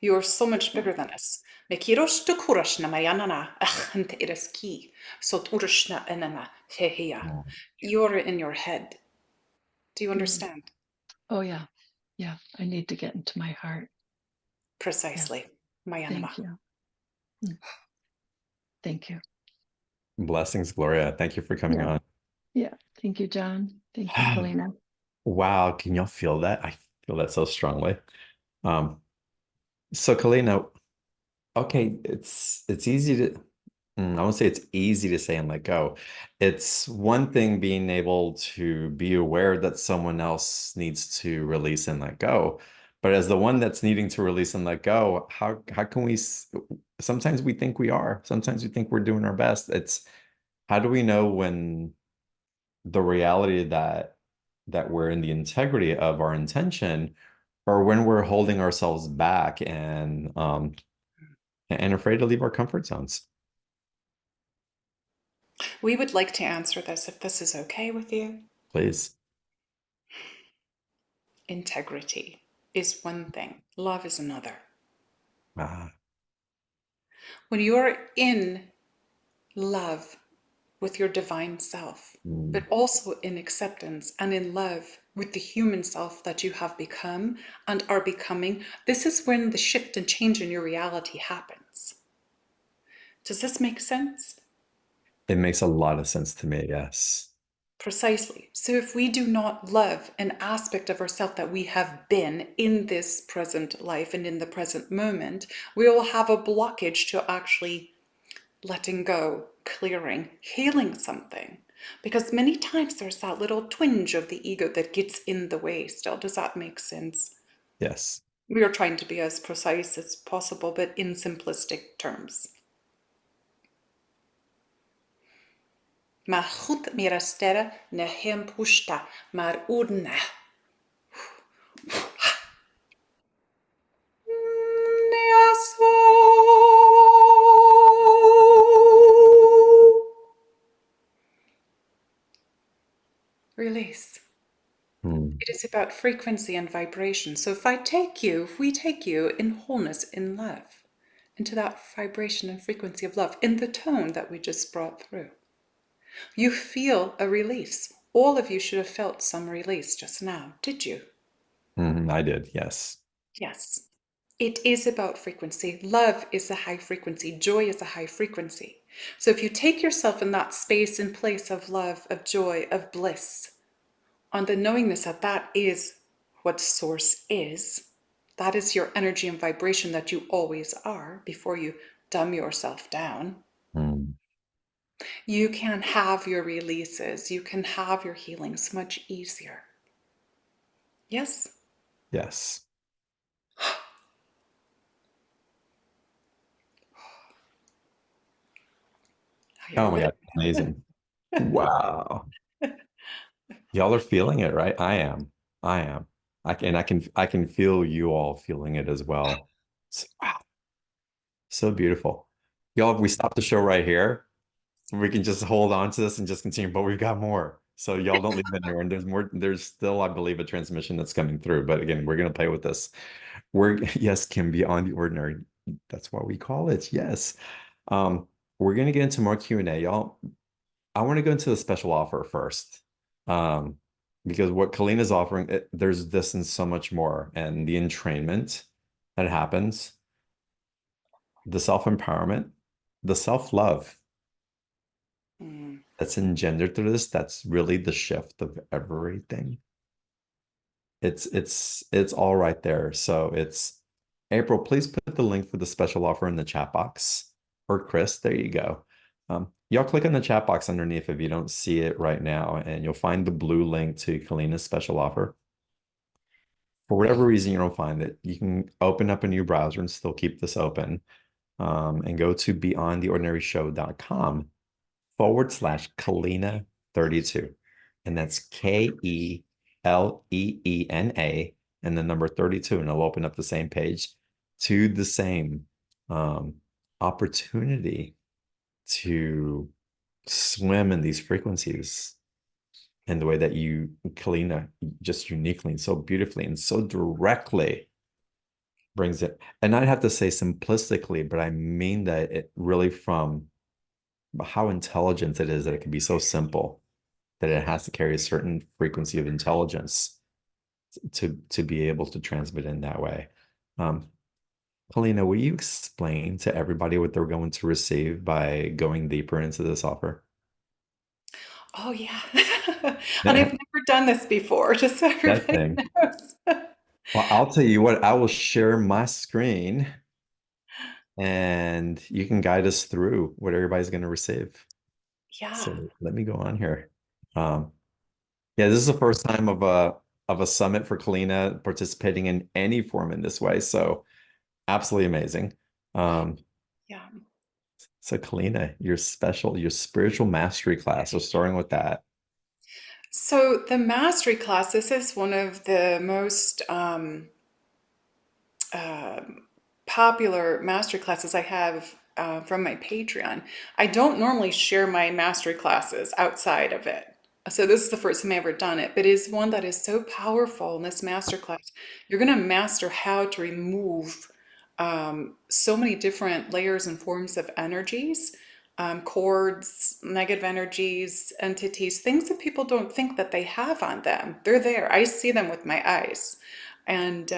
You are so much bigger than us. Me kiroshtu kurashna mayanana achant iraski. So turashna enana heheya. You're in your head. Do you mm. understand? Oh yeah, yeah. I need to get into my heart. Yes, Precisely. Mayanama. thank you. Mm, thank you. Blessings, Gloria. Thank you for coming Yeah, on. yeah. Thank you, John. Thank you, Keleena. Wow, can y'all feel that? I feel that so strongly. So Keleena, okay, it's easy to I won't say it's easy to say and let go. It's one thing being able to be aware that someone else needs to release and let go. But as the one that's needing to release and let go, how can we sometimes we think we are. Sometimes we think we're doing our best. It's how do we know when the reality that we're in the integrity of our intention or when we're holding ourselves back and afraid to leave our comfort zones? We would like to answer this if this is okay with you. Please. Integrity is one thing, love is another. Ah, When you're in love with your divine self, mm, but also in acceptance and in love with the human self that you have become and are becoming, this is when the shift and change in your reality happens. Does this make sense? it makes a lot of sense to me, yes. Precisely. So if we do not love an aspect of ourselves that we have been in this present life and in the present moment, we will have a blockage to actually letting go, clearing, healing something. Because many times there's that little twinge of the ego that gets in the way still. Does that make sense? Yes. We are trying to be as precise as possible, but in simplistic terms. Maar goed meer sterren ne hem pushta, maar urna. Release. Mm, It is about frequency and vibration. So if we take you in wholeness, in love, into that vibration and frequency of love, in the tone that we just brought through, you feel a release. All of you should have felt some release just now. Did you? I did, yes. Yes. It is about frequency. Love is a high frequency. Joy is a high frequency. So if you take yourself in that space and place of love, of joy, of bliss, on the knowingness that that is what source is, that is your energy and vibration that you always are before you dumb yourself down, Mm, you can have your releases, you can have your healings much easier. Yes? yes. You're Oh my lit. God, amazing. Wow. Y'all are feeling it, right? I am. I am. I can feel you all feeling it as well. Wow, so beautiful. Y'all, if we stop the show right here, we can just hold on to this and just continue, but we've got more. So y'all don't leave it anywhere. And there's more, there's still, I believe, a transmission that's coming through. But again, we're gonna play with this. We're yes, can be on the ordinary. That's why we call it. Yes. Um, we're gonna get into more Q&A, y'all. I want to go into the special offer first. Um, because what Keleena is offering, there's this and so much more. And the entrainment that happens, the self-empowerment, the self-love Mm. that's engendered through this, that's really the shift of everything. It's all right there. So it's April, please put the link for the special offer in the chat box. Or Chris, there you go. Y'all click on the chat box underneath if you don't see it right now, and you'll find the blue link to Kalina's special offer. For whatever reason you don't find it, you can open up a new browser and still keep this open, and go to beyondtheordinaryshow.com/Keleena 32. And that's Keleena and the number 32. And it'll open up the same page to the same um, opportunity to swim in these frequencies in the way that you, Keleena, just uniquely and so beautifully and so directly brings it. And I'd have to say simplistically, but I mean that it really from how intelligent it is that it can be so simple that it has to carry a certain frequency of intelligence to be able to transmit in that way. Um, Keleena, will you explain to everybody what they're going to receive by going deeper into this offer? Oh, yeah. And I've never done this before, just so That everybody thing. knows. Well, I'll tell you what, I will share my screen and you can guide us through what everybody's going to receive. Yeah. So let me go on here. Um, yeah, this is the first time of a summit for Keleena participating in any form in this way. So absolutely amazing. Um, Yeah. so Keleena, your spiritual mastery class. So starting with that. So the mastery class, this is one of the most um popular master classes I have from my Patreon. I don't normally share my mastery classes outside of it. So this is the first time I've ever done it, but it is one that is so powerful in this master class. You're going to master how to remove so many different layers and forms of energies, cords, negative energies, entities, things that people don't think that they have on them. They're there. I see them with my eyes. And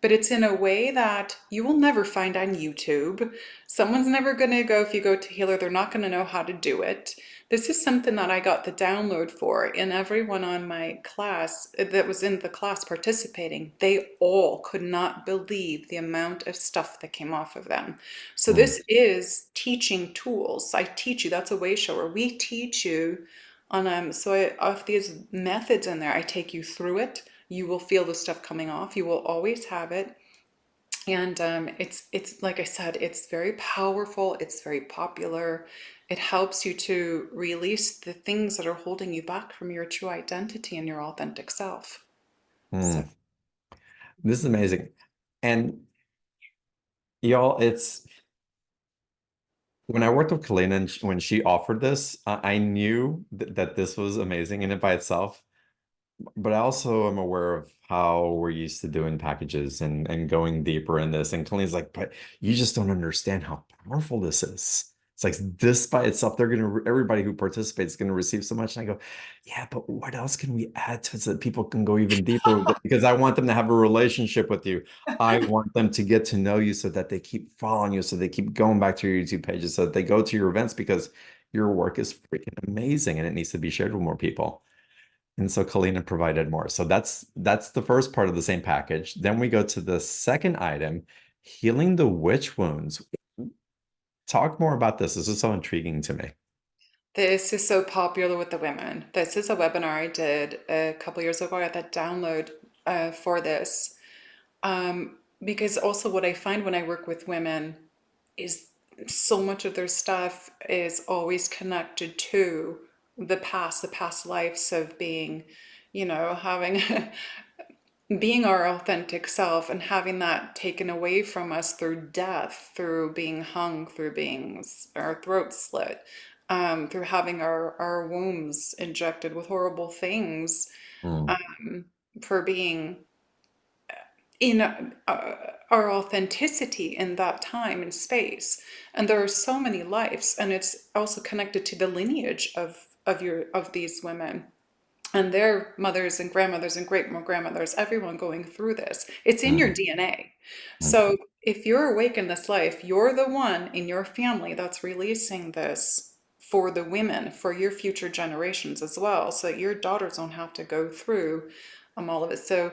but it's in a way that you will never find on YouTube. Someone's never going to go, if you go to healer, they're not going to know how to do it. This is something that I got the download for, and everyone on my class that was in the class participating, they all could not believe the amount of stuff that came off of them. So Mm, this is teaching tools. I teach you, that's a way shower. We teach you on so I of these methods in there, I take you through it. You will feel the stuff coming off. You will always have it. And it's like I said, it's very powerful. It's very popular. It helps you to release the things that are holding you back from your true identity and your authentic self. So mm. This is amazing. And y'all, it's when I worked with Keleena and when she offered this, I knew that this was amazing in it by itself. But I also am aware of how we're used to doing packages and going deeper in this. And Colleen's like, but you just don't understand how powerful this is. It's like this by itself, everybody who participates is gonna receive so much. And I go, yeah, but what else can we add to it so that people can go even deeper with it? Because I want them to have a relationship with you. I want them to get to know you so that they keep following you, so they keep going back to your YouTube pages, so that they go to your events because your work is freaking amazing and it needs to be shared with more people. And so Keleena provided more. So that's the first part of the same package. Then we go to the second item, healing the witch wounds. Talk more about this. This is so intriguing to me. this is so popular with the women. This is a webinar I did a couple years ago. I got that download for this. Because also what I find when I work with women is so much of their stuff is always connected to the past lives of being, having being our authentic self and having that taken away from us through death, through being hung, through being our throat slit, through having our wombs injected with horrible things, Mm, for being in our authenticity in that time and space. And there are so many lives, and it's also connected to the lineage of these women and their mothers and grandmothers and great grandmothers, everyone going through this. It's in your mm, DNA. mm, So if you're awake in this life, you're the one in your family that's releasing this for the women, for your future generations as well, so that your daughters don't have to go through all of it. So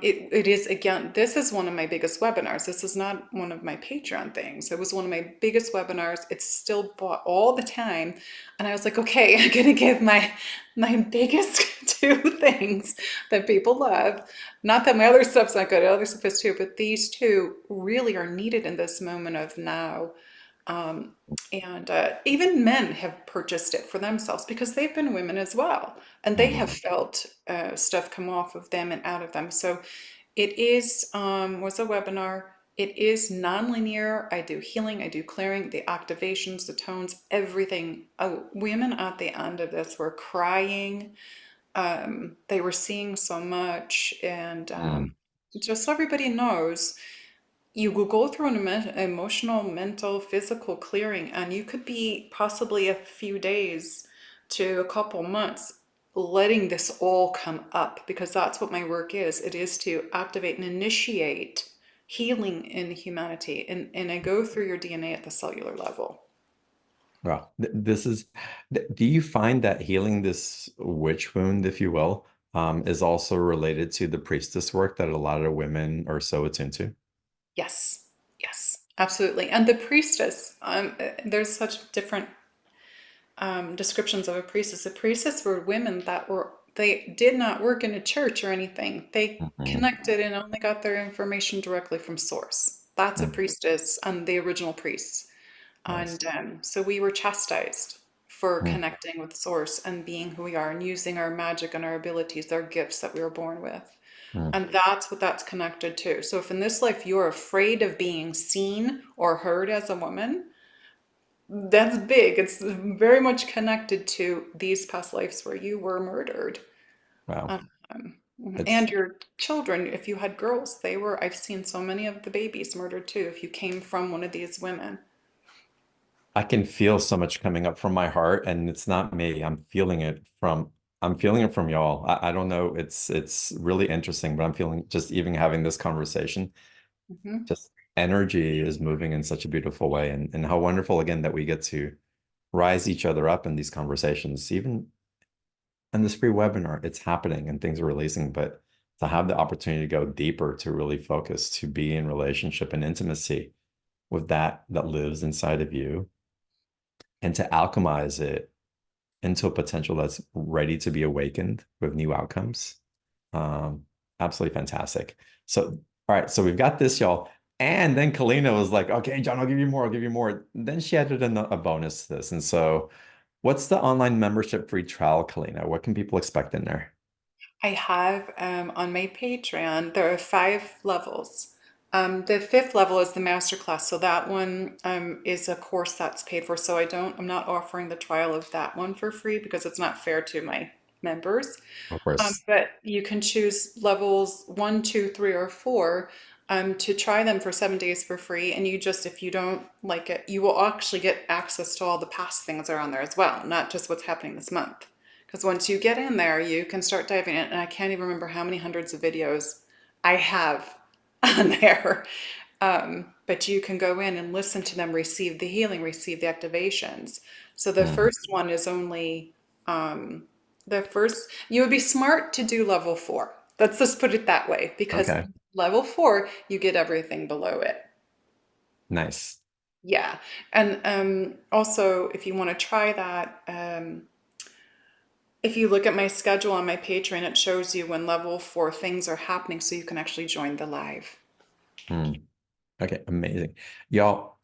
it is, again, this is one of my biggest webinars. This is not one of my Patreon things. It was one of my biggest webinars. It's still bought all the time. And I was like, okay, I'm gonna give my biggest two things that people love. Not that my other stuff's not good, other stuff is too, but these two really are needed in this moment of now. Um, and even men have purchased it for themselves because they've been women as well, and they have mm, felt stuff come off of them and out of them. So it is was a webinar. It is non-linear. I do healing, I do clearing, the activations, the tones, everything. Oh, women at the end of this were crying. They were seeing so much, and mm. just so everybody knows, you will go through an emotional, mental, physical clearing, and you could be possibly a few days to a couple months letting this all come up, because that's what my work is. It is to activate and initiate healing in humanity, and I go through your DNA at the cellular level. Wow. Do you find that healing this witch wound, if you will, is also related to the priestess work that a lot of women are so attuned to? Yes, yes. Absolutely. And the priestess, there's such different descriptions of a priestess. A priestess were women that they did not work in a church or anything. They Hmm. connected and only got their information directly from source. That's a Hmm. priestess and the original priests. Nice. And so we were chastised for Hmm. connecting with source and being who we are and using our magic and our abilities, our gifts that we were born with. Hmm. And that's what that's connected to. So if in this life you're afraid of being seen or heard as a woman, that's big. It's very much connected to these past lives where you were murdered. Wow. Um, and It's your children, if you had girls, I've seen so many of the babies murdered too, if you came from one of these women. I can feel so much coming up from my heart, and it's not me. I'm feeling it from y'all. I don't know. It's really interesting, but I'm feeling just even having this conversation, Mhm. just energy is moving in such a beautiful way. And how wonderful again that we get to rise each other up in these conversations. Even in this free webinar, it's happening and things are releasing, but to have the opportunity to go deeper, to really focus, to be in relationship and intimacy with that lives inside of you, and to alchemize it into a potential that's ready to be awakened with new outcomes. Um, Absolutely fantastic. So, all right, so we've got this, y'all. And then Keleena was like, okay, John, I'll give you more, I'll give you more. Then she added in a bonus to this. And so, what's the online membership free trial, Keleena? What can people expect in there? I have on my Patreon, there are 5 levels. The 5th level is the masterclass. So that one is a course that's paid for. So I'm not offering the trial of that one for free because it's not fair to my members. Of course. But you can choose levels 1, 2, 3, or 4 to try them for 7 days for free. And if you don't like it, you will actually get access to all the past things that are on there as well, not just what's happening this month. Because once you get in there, you can start diving in. And I can't even remember how many hundreds of videos I have on there. But you can go in and listen to them, receive the healing, receive the activations. So the Mm, first one is only um, you would be smart to do level 4. Let's just put it that way, because okay. level 4, you get everything below it. Nice. Yeah. And also, if you want to try that, if you look at my schedule on my Patreon, it shows you when level 4 things are happening so you can actually join the live. Mm, okay, amazing. Y'all,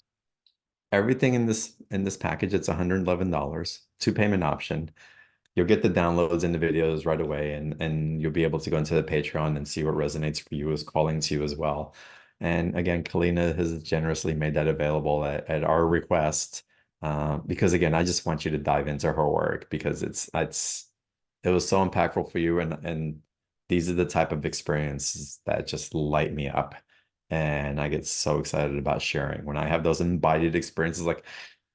everything in this package, it's $111, two payment option. You'll get the downloads and the videos right away, and you'll be able to go into the Patreon and see what resonates for you, is calling to you as well. And again, Keleena has generously made that available at our request, because again, I just want you to dive into her work because it was so impactful for you, and these are the type of experiences that just light me up. And I get so excited about sharing when I have those embodied experiences. Like,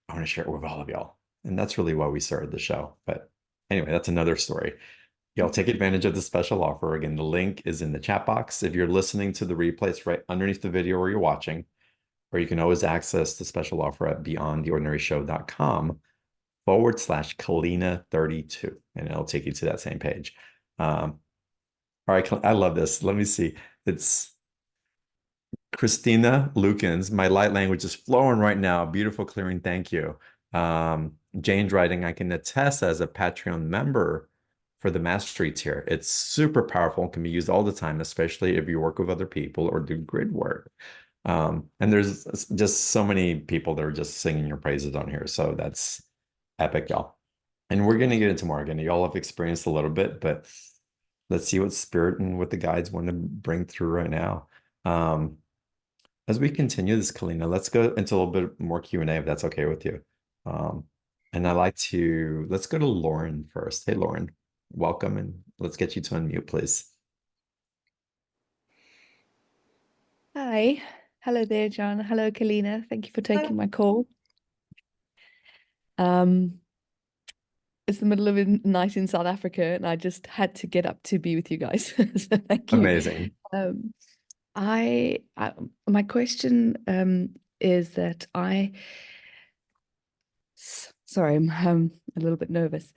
I want to share it with all of y'all. And that's really why we started the show. But anyway, that's another story. Y'all take advantage of the special offer. Again, the link is in the chat box. If you're listening to the replay, it's right underneath the video where you're watching, or you can always access the special offer at beyondtheordinaryshow.com/Keleena32, and it'll take you to that same page. All right, I love this. Let me see. It's Christina Lukens. My light language is flowing right now. Beautiful clearing. Thank you. Jane's writing, I can attest as a Patreon member for the mastery tier. It's super powerful and can be used all the time, especially if you work with other people or do grid work. And there's just so many people that are just singing your praises on here. So that's epic, y'all. And we're going to get into more again. Y'all have experienced a little bit, but let's see what spirit and what the guides want to bring through right now. Um, as we continue this, Keleena, let's go into a little bit more Q&A if that's okay with you. Um, and let's go to Lauren first. Hey, Lauren, welcome, and let's get you to unmute, please. Hi. Hello there, John. Hello, Keleena. Thank you for taking my call. It's the middle of the night in South Africa, and I just had to get up to be with you guys. So thank you. Amazing. I my question is that sorry, I'm a little bit nervous.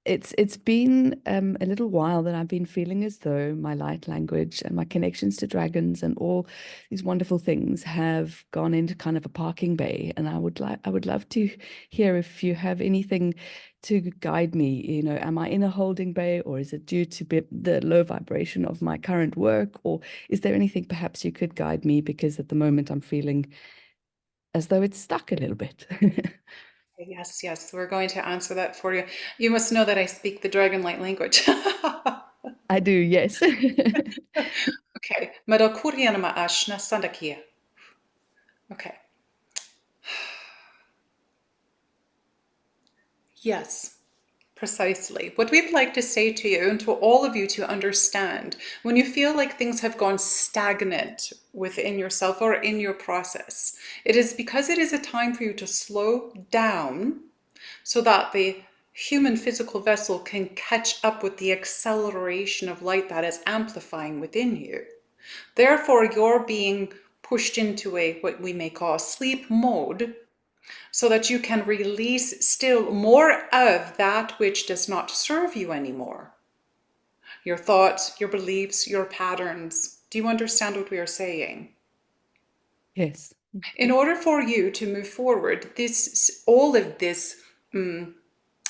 it's been a little while that I've been feeling as though my light language and my connections to dragons and all these wonderful things have gone into kind of a parking bay. And I would love to hear if you have anything to guide me. You know, am I in a holding bay, or is it due to the low vibration of my current work, or is there anything perhaps you could guide me, because at the moment I'm feeling as though it's stuck a little bit. Yes, yes, we're going to answer that for you. You must know that I speak the dragon light language. I do, yes. Okay. Madalkurianama ashna sandakia. Okay. Yes, precisely. What we'd like to say to you and to all of you to understand, when you feel like things have gone stagnant within yourself or in your process, it is because it is a time for you to slow down so that the human physical vessel can catch up with the acceleration of light that is amplifying within you. Therefore, you're being pushed into what we may call sleep mode, so that you can release still more of that which does not serve you anymore. Your thoughts, your beliefs, your patterns. Do you understand what we are saying? Yes. In order for you to move forward, all of this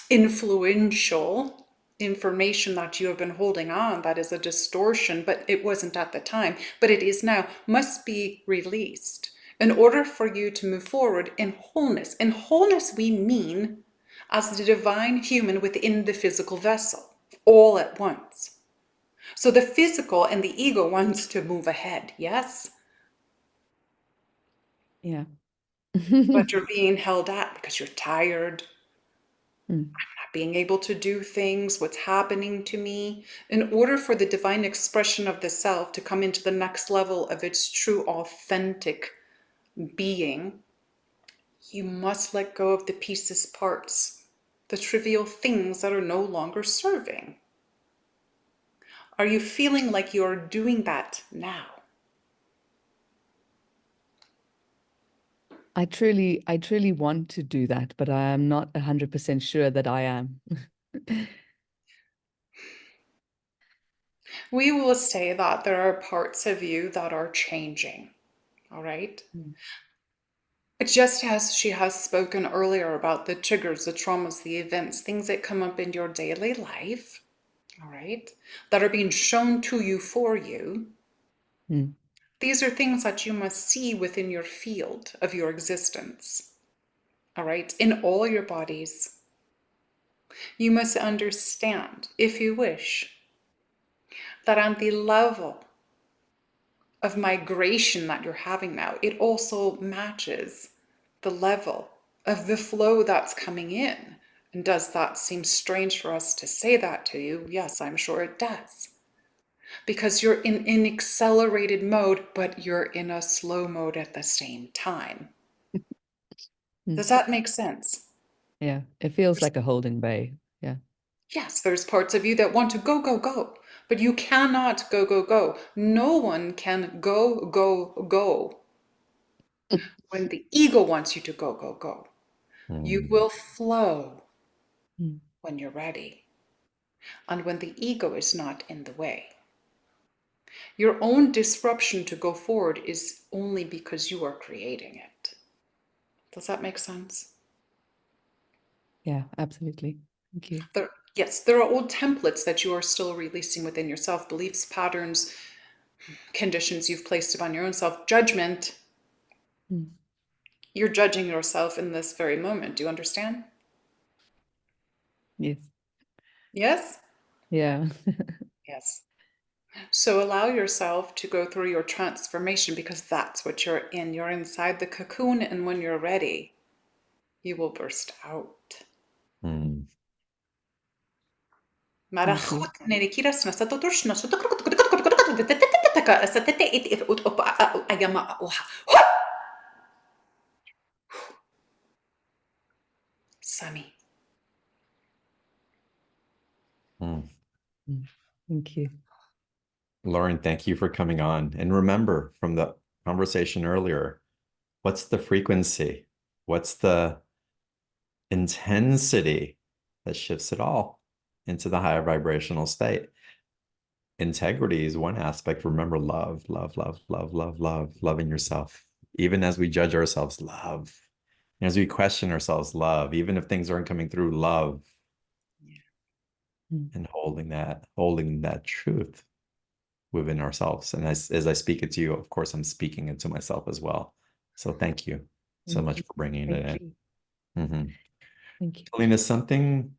influential information that you have been holding on, that is a distortion, but it wasn't at the time, but it is now, must be released in order for you to move forward in wholeness. In wholeness, we mean as the divine human within the physical vessel, all at once. So the physical and the ego wants to move ahead, yes? Yeah. But you're being held at because you're tired, Mm. not being able to do things, what's happening to me. In order for the divine expression of the self to come into the next level of its true, authentic being, you must let go of the pieces, parts, the trivial things that are no longer serving. Are you feeling like you're doing that now? I truly want to do that, but I am not 100% sure that I am. We will say that there are parts of you that are changing, all right? Mm. Just as she has spoken earlier about the triggers, the traumas, the events, things that come up in your daily life, all right, that are being shown to you for you. Mm. These are things that you must see within your field of your existence, all right, in all your bodies. You must understand, if you wish, that on the level of migration that you're having now, it also matches the level of the flow that's coming in. And does that seem strange for us to say that to you? Yes, I'm sure it does. Because you're in accelerated mode, but you're in a slow mode at the same time. Mm. Does that make sense? Yeah, it feels like a holding bay. Yeah. Yes, there's parts of you that want to go, go, go, but you cannot go, go, go. No one can go, go, go when the ego wants you to go, go, go. You Mm. will flow Mm. when you're ready and when the ego is not in the way. Your own disruption to go forward is only because you are creating it. Does that make sense? Yeah, absolutely. Thank you. Yes, there are old templates that you are still releasing within yourself, beliefs, patterns, conditions you've placed upon your own self, judgment. Mm. You're judging yourself in this very moment. Do you understand? Yes. Yes? Yeah. Yes. So allow yourself to go through your transformation because that's what you're in. You're inside the cocoon, and when you're ready, you will burst out. Mm. Thank you. Sami. Mm. Mm. Thank you. Lauren, thank you for coming on. And remember from the conversation earlier, what's the frequency? What's the intensity that shifts it all? into the higher vibrational state. Integrity is one aspect. Remember, love, love, love, love, love, love, loving yourself. Even as we judge ourselves, love. As we question ourselves, love. Even if things aren't coming through, love. Mm. And holding that truth within ourselves. And as I speak it to you, of course, I'm speaking it to myself as well. So thank you so Thank much you. for bringing it Thank in. you. Mhm. Thank you. Keleena, something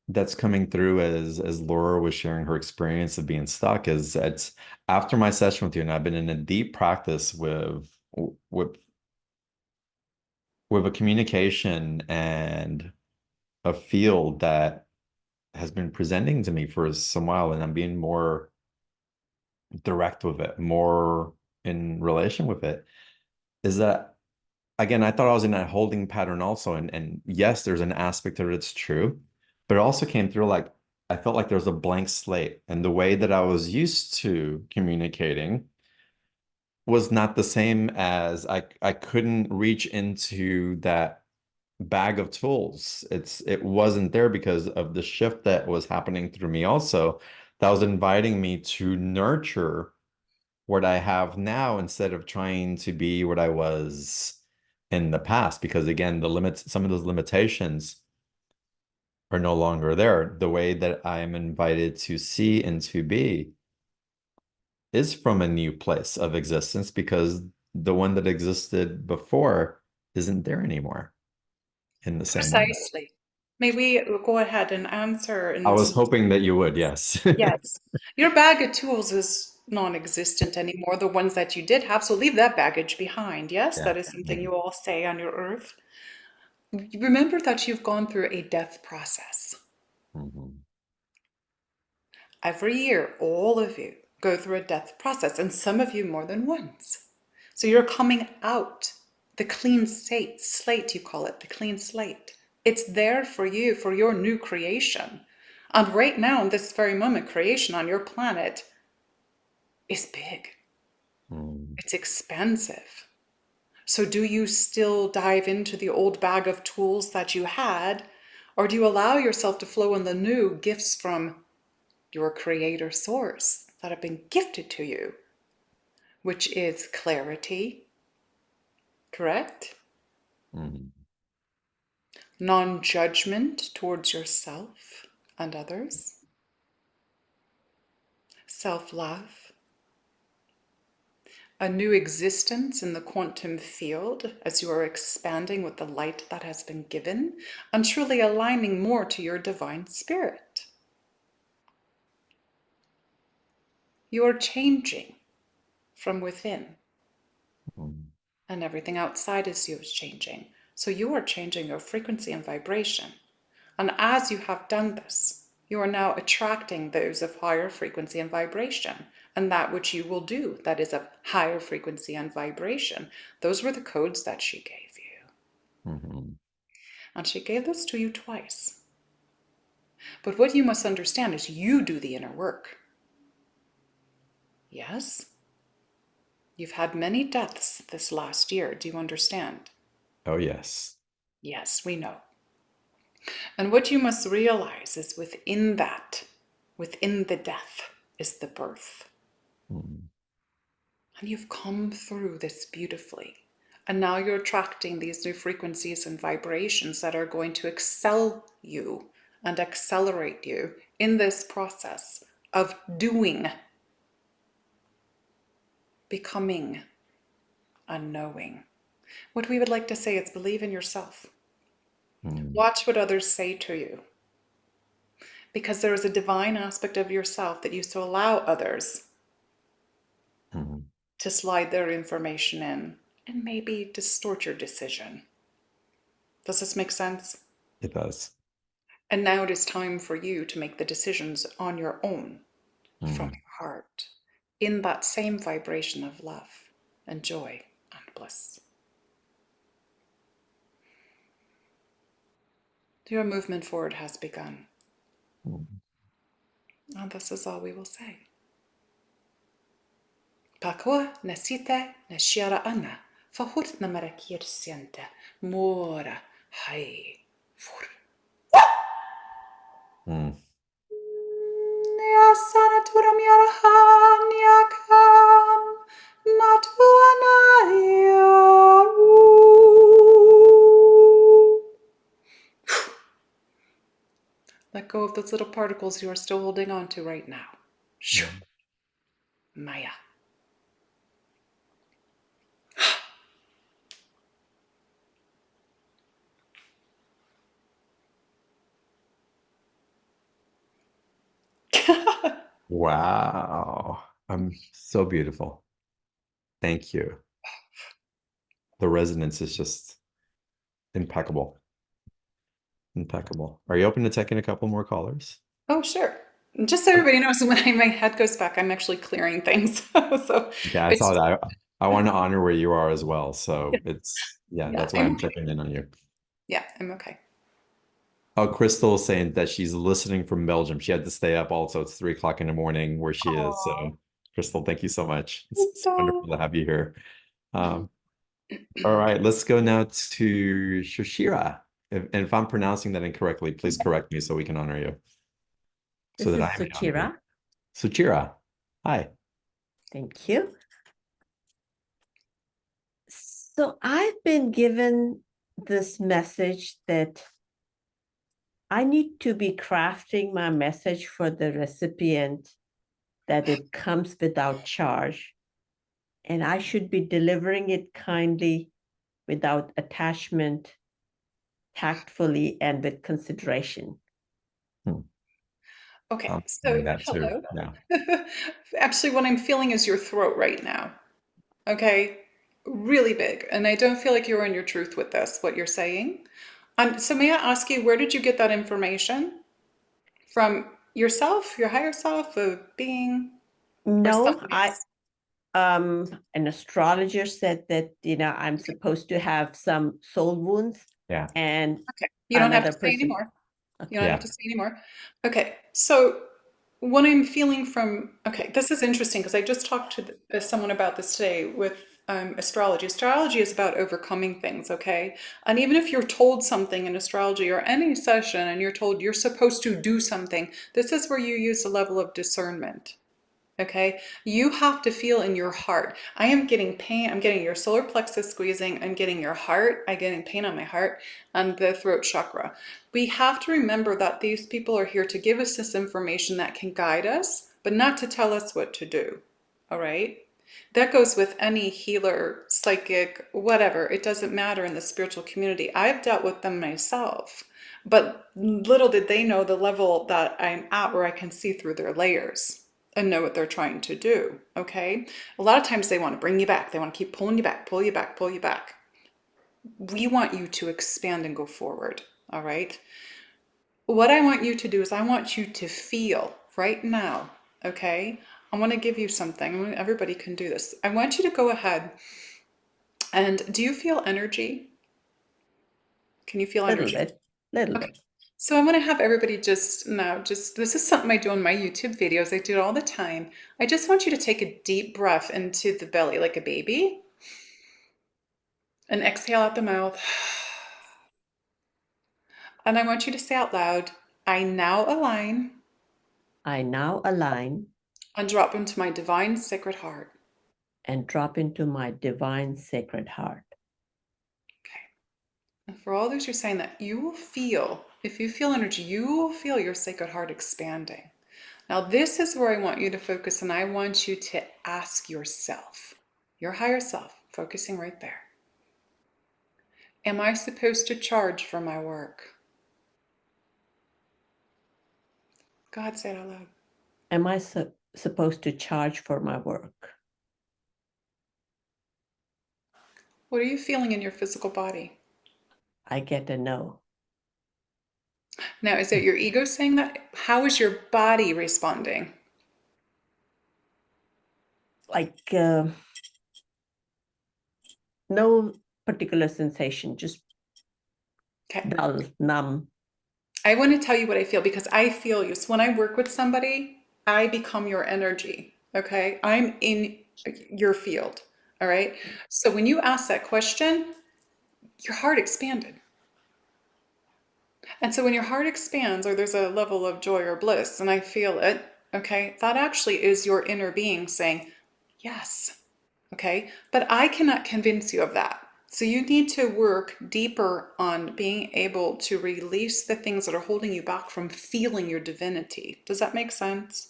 that's coming through as Laura was sharing her experience of being stuck is that after my session with you, and I've been in a deep practice with a communication and a field that has been presenting to me for some while, and I'm being more direct with it, more in relation with it, is that again, I thought I was in that holding pattern also. And yes, there's an aspect of it's true, but it also came through like I felt like there was a blank slate. And the way that I was used to communicating was not the same as I couldn't reach into that bag of tools. It wasn't there because of the shift that was happening through me also, that was inviting me to nurture what I have now instead of trying to be what I was in the past. Because again, the limits, some of those limitations are no longer there. The way that I am invited to see and to be is from a new place of existence because the one that existed before isn't there anymore in the same way. Precisely. May we go ahead and answer I in was some. hoping that you would, yes. Yes. Your bag of tools is non-existent anymore, the ones that you did have, so leave that baggage behind. Yes, Yeah. that is something you all say on your earth. Remember that you've gone through a death process. Mhm. Every year, all of you go through a death process, and some of you more than once. So you're coming out, the clean slate, you call it, the clean slate. It's there for you, for your new creation. And right now, in this very moment, creation on your planet is big. Mhm. It's expensive. So do you still dive into the old bag of tools that you had, or do you allow yourself to flow in the new gifts from your creator source that have been gifted to you, which is clarity, correct? Mhm. Non-judgment towards yourself and others, self-love, a new existence in the quantum field as you are expanding with the light that has been given and truly aligning more to your divine spirit. You are changing from within, Mhm. and everything outside is you is changing. So you are changing your frequency and vibration. And as you have done this, you are now attracting those of higher frequency and vibration. And that which you will do that is of higher frequency and vibration. Those were the codes that she gave you. Mhm. And she gave this to you twice. But what you must understand is you do the inner work. Yes? You've had many deaths this last year. Do you understand? Oh, yes. Yes, we know. And what you must realize is within that, within the death, is the birth. Mhm. And you've come through this beautifully. And now you're attracting these new frequencies and vibrations that are going to excel you and accelerate you in this process of doing, becoming, and knowing. What we would like to say is believe in yourself. Mhm. Watch what others say to you. Because there is a divine aspect of yourself that used to allow others Mhm. to slide their information in and maybe distort your decision. Does this make sense? It does. And now it is time for you to make the decisions on your own, from Mhm. your heart, in that same vibration of love and joy and bliss. Your movement forward has begun. Mhm. And this is all we will say. Pakoa nasite na shiara ana, fahut na marakir siente, mora hai fur. Mm. Nia sanaturam yaraham yakam natuanayaru. Let go of those little particles you are still holding on to right now. Shoo. Mm. Maya. Wow. I'm so beautiful. Thank you. The resonance is just impeccable. Impeccable. Are you open to taking a couple more callers? Oh, sure. Just so everybody knows, when my head goes back, I'm actually clearing things. So Okay, I saw it's, that. I want to honor where you are as well. So it's, yeah, yeah, that's why I'm I'm okay. checking in on you. Yeah, I'm okay. Oh, Crystal is saying that she's listening from Belgium. She had to stay up also. It's 3 o'clock in the morning where she is. Oh, So, Crystal, thank you so much. It's so. wonderful to have you here. Um, all right, let's go now to Shashira. And if I'm pronouncing that incorrectly, please correct me so we can honor you. So This that is I may honor you. Suchira. Suchira, hi. Thank you. So I've been given this message that I need to be crafting my message for the recipient, that it comes without charge, and I should be delivering it kindly, without attachment, tactfully, and with consideration. Hmm. Okay, I'm so feeling that too. hello. Yeah. Actually, what I'm feeling is your throat right now. Okay, really big. And I don't feel like you're in your truth with this, what you're saying. So may I ask you, where did you get that information? From yourself, your higher self, a being, or No, somebody else? an astrologer said that, I'm supposed to have some soul wounds, Yeah. and Okay, you don't have another to say person. anymore. You don't Okay. have Yeah. to say anymore. Okay, so what I'm feeling from, okay, this is interesting because I just talked to someone about this today with astrology. Astrology is about overcoming things, okay? And even if you're told something in astrology or any session and you're told you're supposed to do something, this is where you use the level of discernment. Okay, you have to feel in your heart. I am getting pain. I'm getting your solar plexus squeezing. I'm getting your heart. I'm getting pain on my heart and the throat chakra. We have to remember that these people are here to give us this information that can guide us, but not to tell us what to do. All right. That goes with any healer, psychic, whatever. It doesn't matter in the spiritual community. I've dealt with them myself, but little did they know the level that I'm at where I can see through their layers and know what they're trying to do. Okay. A lot of times they want to bring you back. They want to keep pulling you back, pull you back, pull you back. We want you to expand and go forward. All right. What I want you to do is I want you to feel right now. Okay. I want to give you something. Everybody can do this. I want you to go ahead and do you feel energy? Can you feel Little energy? bit, little Okay. bit. So I want to have everybody just now, this is something I do in my YouTube videos. I do it all the time. I just want you to take a deep breath into the belly like a baby and exhale out the mouth. And I want you to say out loud, I now align I now align and drop into my divine sacred heart. and drop into my divine sacred heart. Okay. And for all those who are saying that, you will feel, if you feel energy, you will feel your sacred heart expanding. Now, this is where I want you to focus, and I want you to ask yourself, your higher self, focusing right there. Am I supposed to charge for my work? Go ahead, say it out loud. Am I supposed to charge for my work? What are you feeling in your physical body? I get a no. Now, is it your ego saying that? How is your body responding? Like no particular sensation, just Okay. dull, numb. I want to tell you what I feel because I feel you. So when I work with somebody, I become your energy. Okay. I'm in your field. All right. So when you ask that question, your heart expanded. And so when your heart expands or there's a level of joy or bliss, and I feel it, okay, that actually is your inner being saying, yes, okay? But I cannot convince you of that. So you need to work deeper on being able to release the things that are holding you back from feeling your divinity. Does that make sense?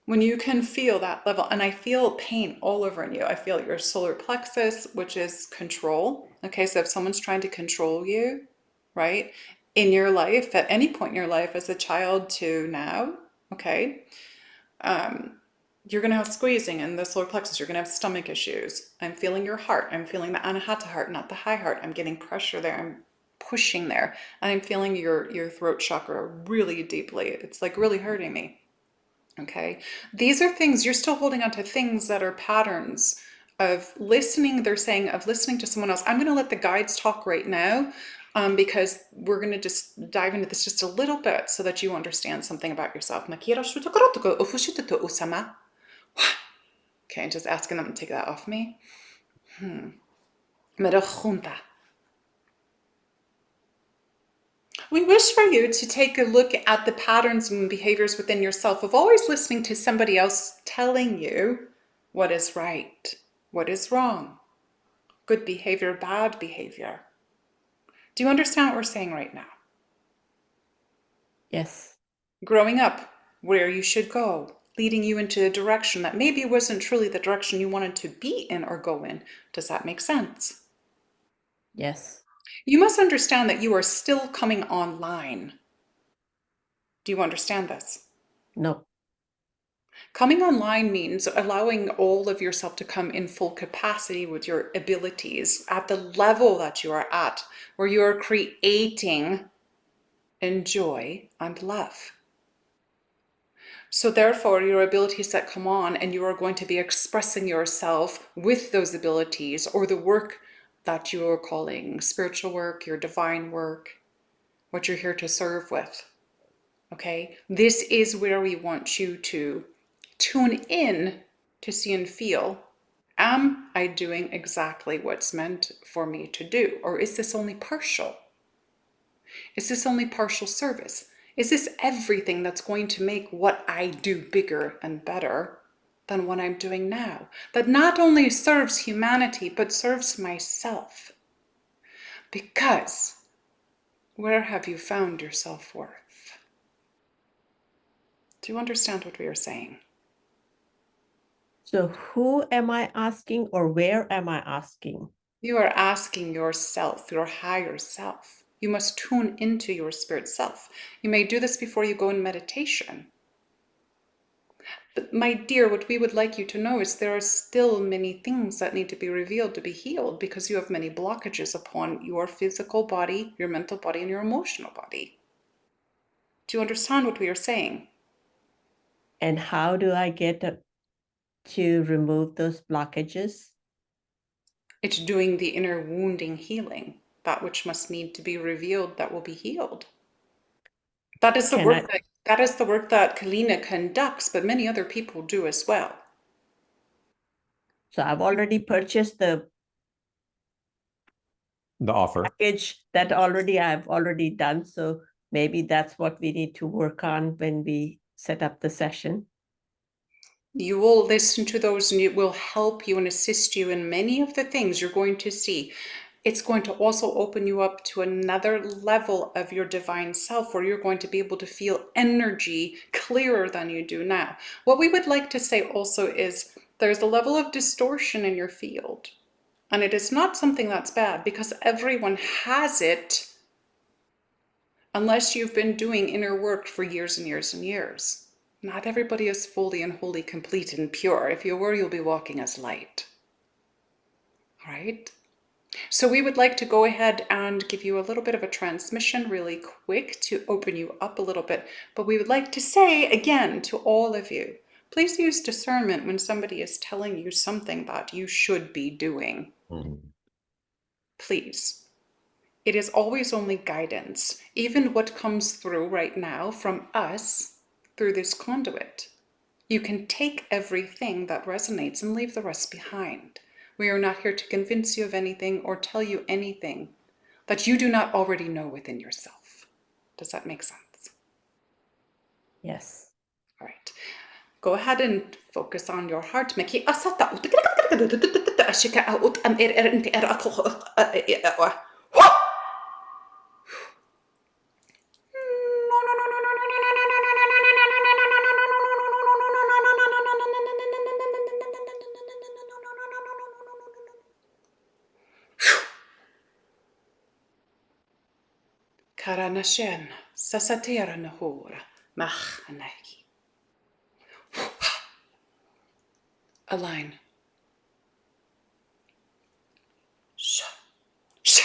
When you can feel that level, and I feel pain all over in you. I feel your solar plexus, which is control. Okay, so if someone's trying to control you, right, in your life, at any point in your life, as a child to now, okay, you're going to have squeezing in the solar plexus. You're going to have stomach issues. I'm feeling your heart. I'm feeling the anahata heart, not the high heart. I'm getting pressure there. I'm pushing there. And I'm feeling your throat chakra really deeply. It's like really hurting me. Okay. These are things you're still holding on to, things that are patterns of listening. They're saying of listening to someone else. I'm going to let the guides talk right now, because we're going to just dive into this just a little bit so that you understand something about yourself. Okay, just asking them to take that off me. We wish for you to take a look at the patterns and behaviors within yourself of always listening to somebody else telling you what is right, what is wrong, good behavior, bad behavior. Do you understand what we're saying right now? Yes. Growing up, where you should go, leading you into a direction that maybe wasn't truly the direction you wanted to be in or go in. Does that make sense? Yes. You must understand that you are still coming online. Do you understand this? No. Coming online means allowing all of yourself to come in full capacity with your abilities at the level that you are at, where you are creating in joy and love. So therefore, your abilities that come on, and you are going to be expressing yourself with those abilities, or the work that you are calling spiritual work, your divine work, what you're here to serve with. Okay, this is where we want you to tune in to see and feel, am I doing exactly what's meant for me to do? Or is this only partial? Is this only partial service? Is this everything that's going to make what I do bigger and better than what I'm doing now? That not only serves humanity, but serves myself. Because where have you found your self-worth? Do you understand what we are saying? So who am I asking, or where am I asking? You are asking yourself, your higher self. You must tune into your spirit self. You may do this before you go in meditation. But my dear, what we would like you to know is there are still many things that need to be revealed to be healed, because you have many blockages upon your physical body, your mental body, and your emotional body. Do you understand what we are saying? And how do I get to remove those blockages? It's doing the inner wounding healing, that which must need to be revealed that will be healed. That is the Can I? work that is the work that Keleena conducts, but many other people do as well. So I've already purchased the offer. package that I've already done. So maybe that's what we need to work on when we set up the session. You will listen to those, and it will help you and assist you in many of the things you're going to see. It's going to also open you up to another level of your divine self, where you're going to be able to feel energy clearer than you do now. What we would like to say also is there's a level of distortion in your field. And it is not something that's bad, because everyone has it, unless you've been doing inner work for years and years and years. Not everybody is fully and wholly complete and pure. If you were, you'll be walking as light. All right? So we would like to go ahead and give you a little bit of a transmission really quick to open you up a little bit. But we would like to say again to all of you, please use discernment when somebody is telling you something that you should be doing. Please. It is always only guidance, even what comes through right now from us through this conduit. You can take everything that resonates and leave the rest behind. We are not here to convince you of anything or tell you anything that you do not already know within yourself. Does that make sense? Yes. All right. Go ahead and focus on your heart. Karanashen, sasatera nahura, machanaki. Align. Sha, sha.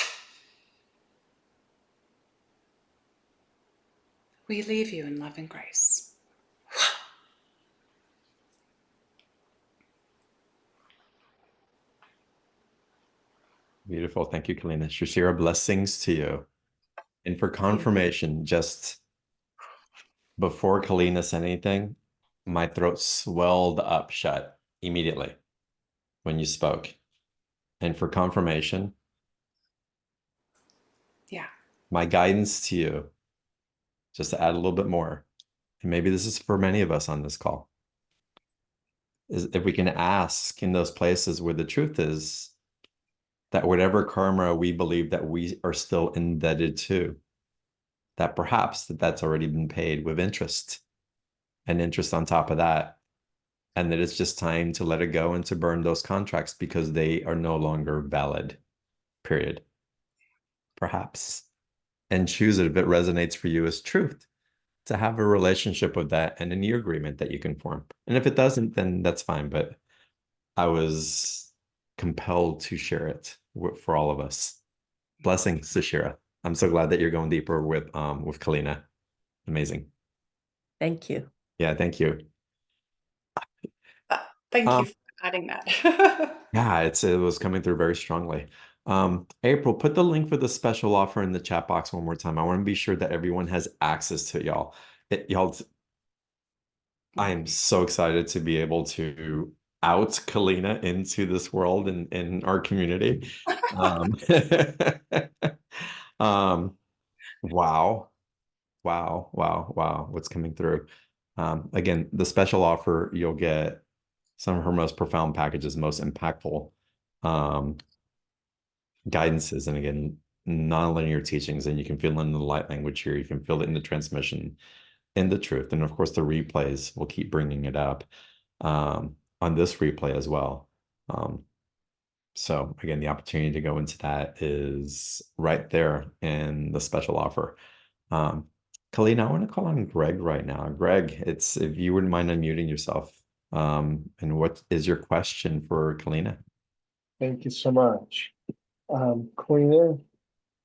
We leave you in love and grace. Beautiful. Thank you, Keleena. Shushira, blessings to you. And for confirmation, just before Keleena said anything, my throat swelled up shut immediately when you spoke. And for confirmation, Yeah. my guidance to you, just to add a little bit more, and maybe this is for many of us on this call, is if we can ask in those places where the truth is that whatever karma we believe that we are still indebted to, that perhaps that's already been paid with interest and interest on top of that, and that it's just time to let it go and to burn those contracts because they are no longer valid, period. Perhaps. And choose it if it resonates for you as truth, to have a relationship with that and a new agreement that you can form. And if it doesn't, then that's fine. But I was compelled to share it for all of us. Blessings, Sashira. I'm so glad that you're going deeper with Keleena. Amazing. Thank you. Yeah, thank you. Thank you for adding that. Yeah, it was coming through very strongly. April, put the link for the special offer in the chat box one more time. I want to be sure that everyone has access to it, y'all. I am so excited to be able to out Keleena into this world and in our community. Um, um, wow. Wow, wow, wow, what's coming through. Again, the special offer, you'll get some of her most profound packages, most impactful guidances, and again, non-linear teachings, and you can feel it in the light language here. You can feel it in the transmission, in the truth, and of course, the replays will keep bringing it up on this replay as well. So again, the opportunity to go into that is right there in the special offer. Keleena, I want to call on Greg right now. Greg, it's if you wouldn't mind unmuting yourself. And what is your question for Keleena? Thank you so much. Keleena,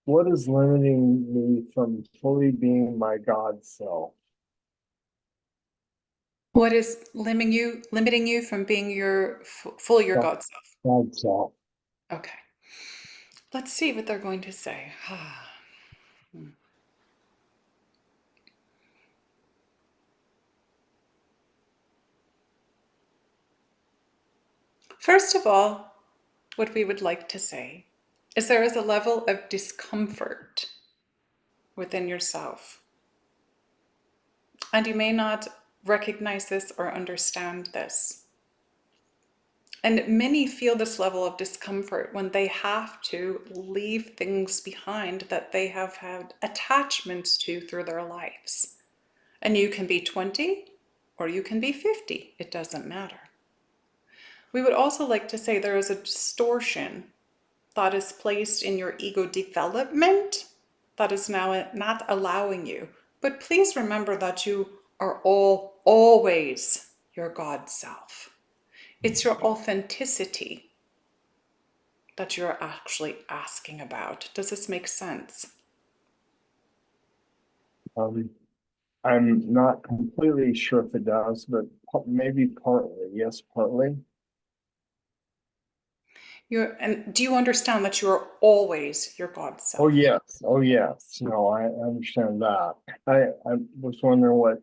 what is limiting me from fully being my God self? What is limiting you from being your full your God self? God self. Okay. Let's see what they're going to say. First of all, what we would like to say is there is a level of discomfort within yourself. And you may not recognize this or understand this. And many feel this level of discomfort when they have to leave things behind that they have had attachments to through their lives. And you can be 20 or you can be 50. It doesn't matter. We would also like to say there is a distortion that is placed in your ego development that is now not allowing you. But please remember that you are always your God self. It's your authenticity that you're actually asking about. Does this make sense? I'm not completely sure if it does, but maybe partly. Yes, partly. And do you understand that you are always your God self? Oh yes. Oh yes. No, I understand that. I was wondering what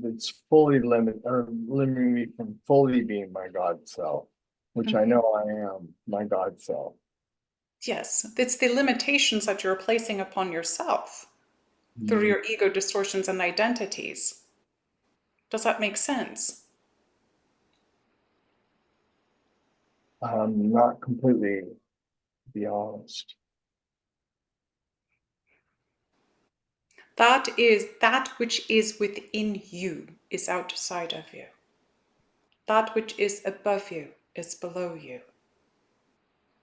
it's fully limiting me from fully being my God self, which I know I am my God self. Yes, it's the limitations that you're placing upon yourself. through your ego distortions and identities. Does that make sense? Not completely, to be honest. That which is within you is outside of you. That which is above you is below you.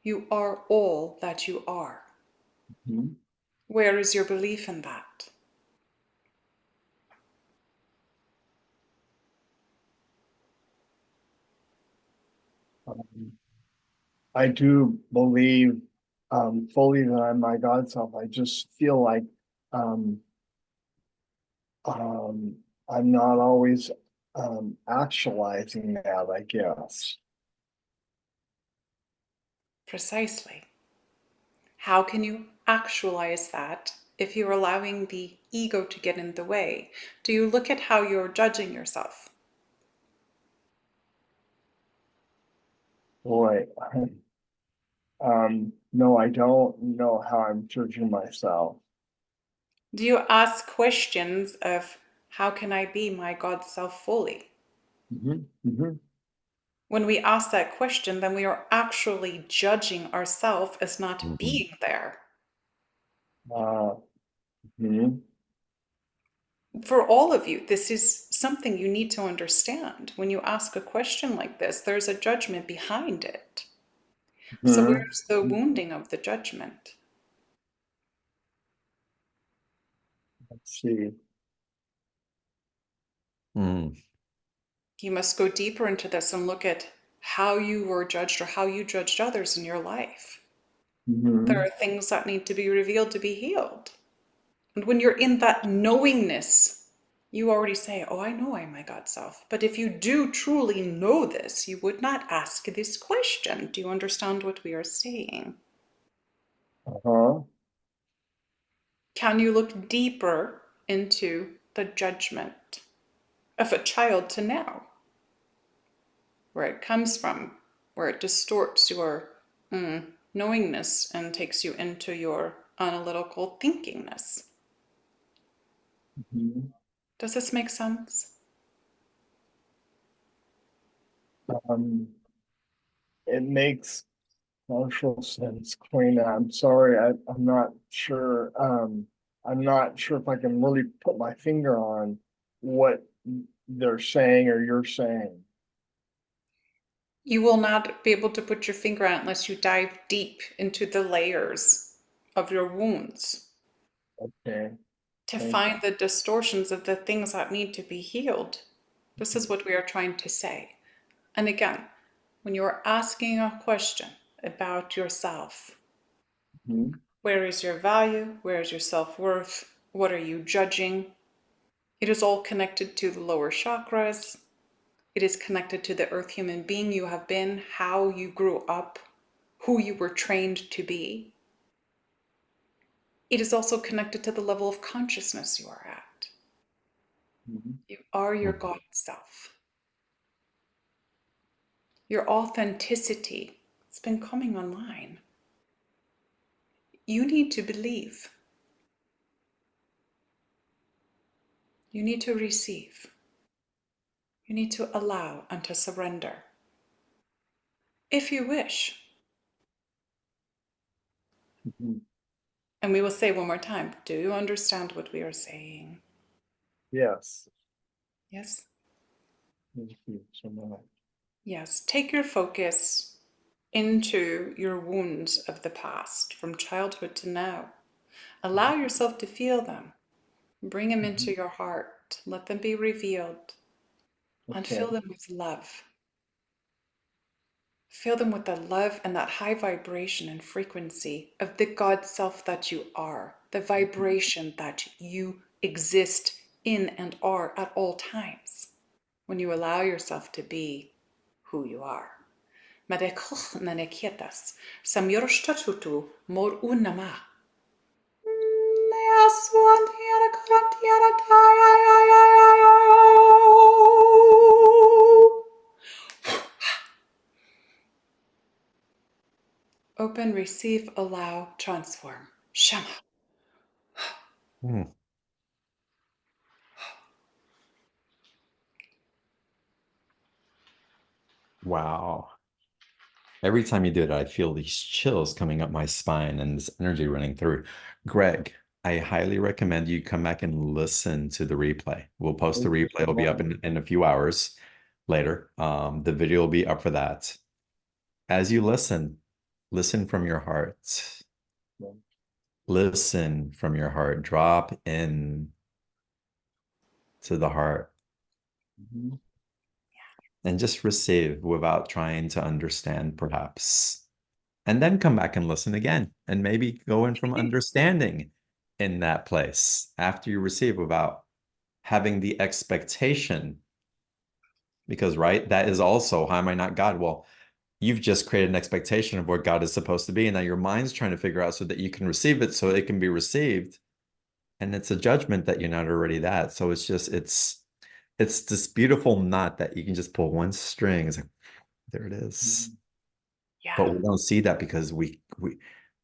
You are all that you are. Mhm. Where is your belief in that? I do believe fully that I'm my God self. I just feel like um, I'm not always actualizing that, I guess. Precisely. How can you actualize that if you're allowing the ego to get in the way? Do you look at how you're judging yourself? Boy, no, I don't know how I'm judging myself. Do you ask questions of how can I be my God self fully? When we ask that question, then we are actually judging ourselves as not being there. Mhm. For all of you, this is something you need to understand. When you ask a question like this, there's a judgment behind it. So Mhm. where's the wounding of the judgment? Let's see. Mm. You must go deeper into this and look at how you were judged or how you judged others in your life. There are things that need to be revealed to be healed. And when you're in that knowingness, you already say, oh, I know I'm my God self. But if you do truly know this, you would not ask this question. Do you understand what we are saying? Uh-huh. Can you look deeper into the judgment of a child to now? Where it comes from, where it distorts your knowingness and takes you into your analytical thinkingness. Mhm. Does this make sense? It makes partial sense, Queen. I'm sorry, I'm not sure. I'm not sure if I can really put my finger on what they're saying or you're saying. You will not be able to put your finger on it unless you dive deep into the layers of your wounds Okay. to Thank find the distortions of the things that need to be healed. This is what we are trying to say. And again, when you are asking a question about yourself, you. where is your value? Where is your self-worth? What are you judging? It is all connected to the lower chakras. It is connected to the earth human being you have been, how you grew up, who you were trained to be. It is also connected to the level of consciousness you are at. You are your Mm. God self. Your authenticity has been coming online. You need to believe. You need to receive. You need to allow and to surrender. If you wish. Mhm. And we will say one more time, do you understand what we are saying? Yes. Yes? Thank you so much. Yes. Take your focus into your wounds of the past, from childhood to now. Allow yourself to feel them. Bring them into your heart. Let them be revealed. And Okay. fill them with love. Fill them with the love and that high vibration and frequency of the God self that you are, the vibration that you exist in and are at all times when you allow yourself to be who you are. Mor unama. Open, receive, allow, transform. Shama. Mm. Wow. Every time you do it, I feel these chills coming up my spine and this energy running through. Greg, I highly recommend you come back and listen to the replay. We'll post the Thank you replay. so It'll be up much. in a few hours later. The video will be up for that. As you listen, listen from your heart. Yeah. Listen from your heart. Drop in to the heart Mhm. and just receive without trying to understand, perhaps. And then come back and listen again and maybe go in from understanding in that place after you receive without having the expectation. Because, right, that is also, how am I not God? Well, you've just created an expectation of what God is supposed to be. And now your mind's trying to figure out so that you can receive it so it can be received. And it's a judgment that you're not already that. So it's just, it's this beautiful knot that you can just pull one string. It's like, there it is. Yeah. But we don't see that because we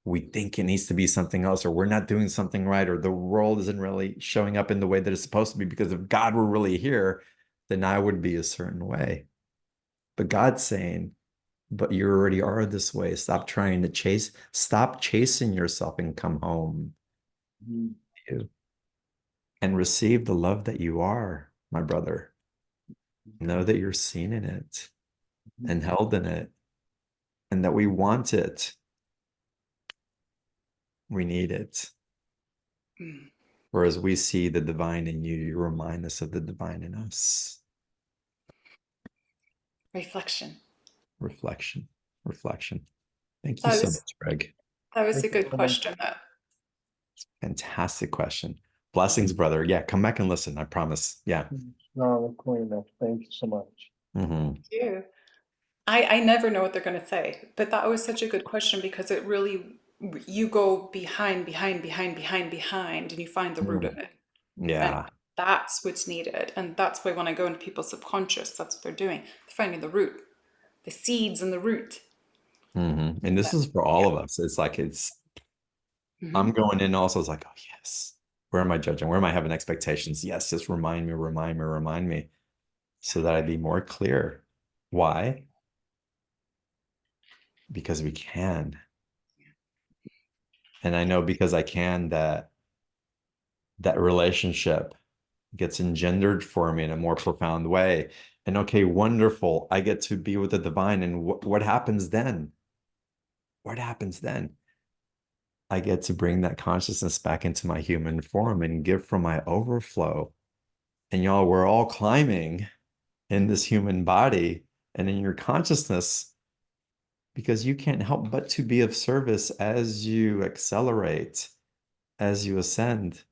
think it needs to be something else, or we're not doing something right, or the world isn't really showing up in the way that it's supposed to be. Because if God were really here, then I would be a certain way. But God's saying, but you already are this way. Stop trying to stop chasing yourself and come home Mhm. and receive the love that you are, my brother. Know that you're seen in it and held in it, and that we want it. We need it. Mm. Whereas we see the divine in you, you remind us of the divine in us. Reflection. Reflection, reflection. Thank you That so was much, Greg. that was Thank a you good so much. question. That Fantastic question. Blessings, brother. Yeah, come back and listen. I promise. Yeah. No, Keleena, thank you so much. you. I never know what they're going to say, but that was such a good question because it really, you go behind, and you find the root of it. And Yeah. that's what's needed. And that's why when I go into people's subconscious, that's what they're doing. They're finding the root, the seeds and the root. And this is for all of us. It's like I'm Mhm. going in also. It's like, oh yes. Where am I judging? Where am I having expectations? Yes, just remind me, remind me, remind me, so that I be more clear. Why? Because we can. And I know because I can that relationship gets engendered for me in a more profound way. And okay, wonderful. I get to be with the divine. And what happens then? What happens then? I get to bring that consciousness back into my human form and give from my overflow. And y'all, we're all climbing in this human body and in your consciousness because you can't help but to be of service as you accelerate, as you ascend.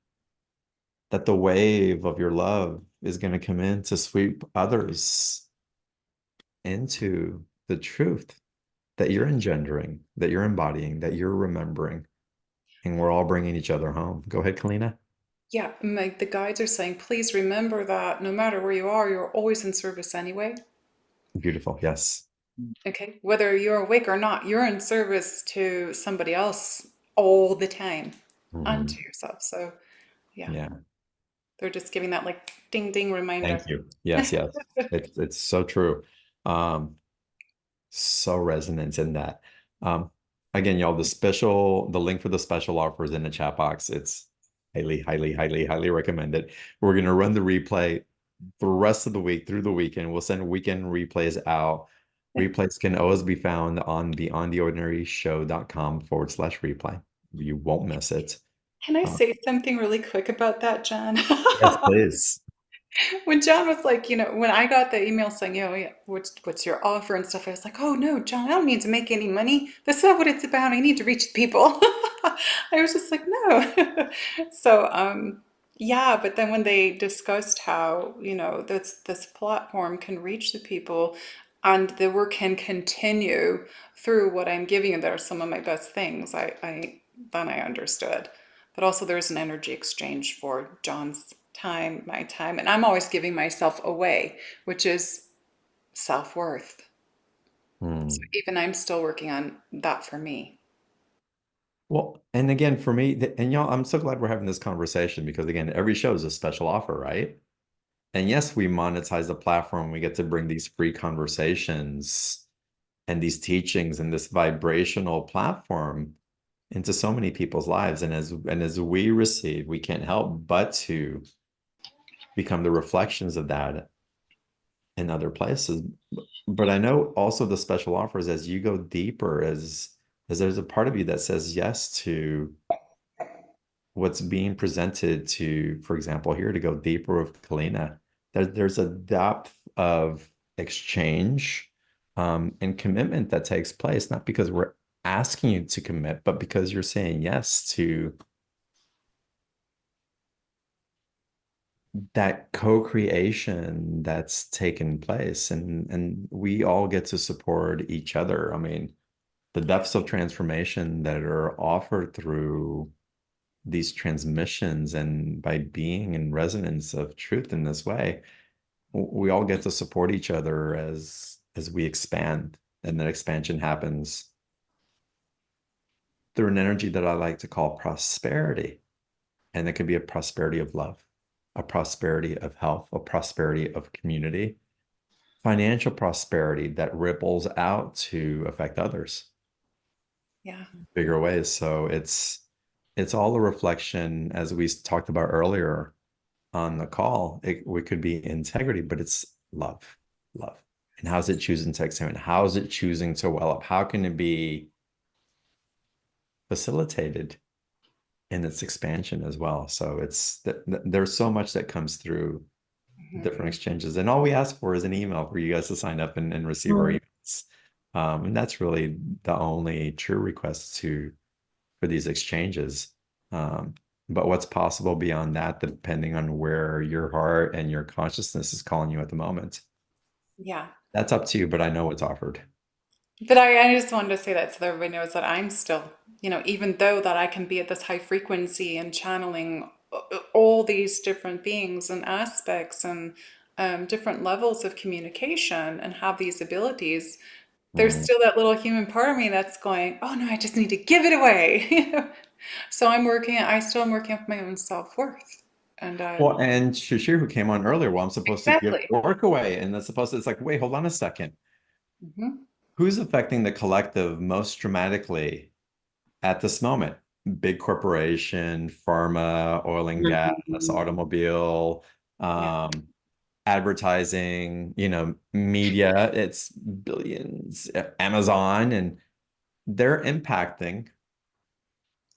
That the wave of your love is going to come in to sweep others into the truth that you're engendering, that you're embodying, that you're remembering, and we're all bringing each other home. Go ahead, Keleena. Yeah, like the guides are saying, please remember that no matter where you are, you're always in service anyway. Beautiful. Yes. Okay, whether you're awake or not, you're in service to somebody else all the time and Mhm. to yourself. So, yeah, Yeah. they're just giving that like ding ding reminder. Thank you. Yes, yes. It's so true. Um, so resonance in that. Um, again, y'all, the link for the special offer is in the chat box. It's highly, highly, highly, highly recommended. We're going to run the replay the rest of the week through the weekend. We'll send weekend replays out. Replays can always be found on the ontheordinaryshow.com/replay. You won't miss it. Can I Uh, say something really quick about that, John? yes, please. When John was like, when I got the email saying, yeah, what's your offer and stuff, I was like, oh no, John, I don't need to make any money. That's not what it's about. I need to reach people. I was just like, no. So, yeah, but then when they discussed how, this platform can reach the people and the work can continue through what I'm giving, and that are some of my best things, then I understood. But also there's an energy exchange for John's time, my time, and I'm always giving myself away, which is self-worth. So Hmm. even I'm still working on that for me. Well, and again, for me, and y'all, I'm so glad we're having this conversation because again, every show is a special offer, right? And yes, we monetize the platform. We get to bring these free conversations and these teachings and this vibrational platform into so many people's lives. And as we receive, we can't help but to become the reflections of that in other places. But I know also the special offers as you go deeper, as there's a part of you that says yes to what's being presented to, for example, here to go deeper with Keleena. There's a depth of exchange and commitment that takes place, not because we're asking you to commit, but because you're saying yes to that co-creation that's taken place. And we all get to support each other. I mean, the depths of transformation that are offered through these transmissions and by being in resonance of truth in this way, we all get to support each other as we expand. And that expansion happens through an energy that I like to call prosperity. And it could be a prosperity of love, a prosperity of health, a prosperity of community, financial prosperity that ripples out to affect others Yeah. bigger ways. So it's all a reflection, as we talked about earlier on the call. We could be integrity, but it's love, love. And how's it choosing to expand? How is it choosing to well up? How can it be facilitated in its expansion as well? So there's so much that comes through different exchanges. And all we ask for is an email for you guys to sign up and receive our emails. And that's really the only true request for these exchanges. But what's possible beyond that, depending on where your heart and your consciousness is calling you at the moment, Yeah. that's up to you, but I know what's offered. But I just wanted to say that so that everybody knows that I'm still, even though that I can be at this high frequency and channeling all these different beings and aspects and different levels of communication and have these abilities, there's Mm. still that little human part of me that's going, oh no, I just need to give it away. So I still am working with my own self-worth. And Well, and Shashir, who came on earlier, well, I'm supposed to give exactly. work away. And it's like, wait, hold on a second. Mhm. Who's affecting the collective most dramatically at this moment? Big corporation, pharma, oil and gas, automobile, Yeah. advertising, media. It's billions, Amazon, and they're impacting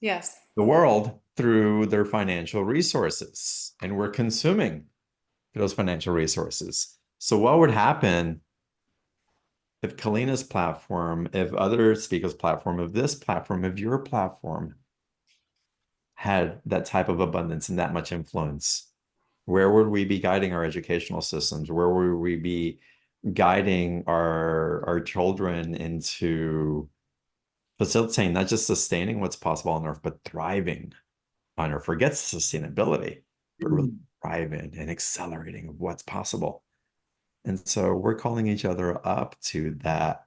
Yes. the world through their financial resources, and we're consuming those financial resources. So what would happen if Kalina's platform, if other speakers' platform, if this platform, if your platform had that type of abundance and that much influence? Where would we be guiding our educational systems? Where would we be guiding our children into facilitating, not just sustaining what's possible on Earth, but thriving on Earth? Forget sustainability, but really thriving and accelerating of what's possible. And so we're calling each other up to that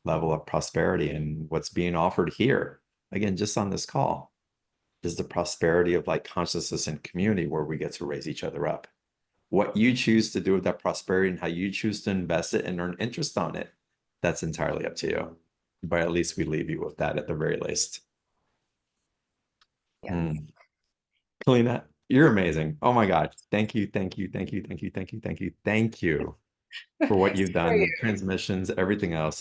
level of prosperity. And what's being offered here, again, just on this call, is the prosperity of like consciousness and community where we get to raise each other up. What you choose to do with that prosperity and how you choose to invest it and earn interest on it, that's entirely up to you. But at least we leave you with that at the very least. Yes. Mm. Keleena, you're amazing. Oh my God. Thank you, thank you, thank you, thank you, thank you, thank you, thank you for what you've For done, you. the transmissions, everything else.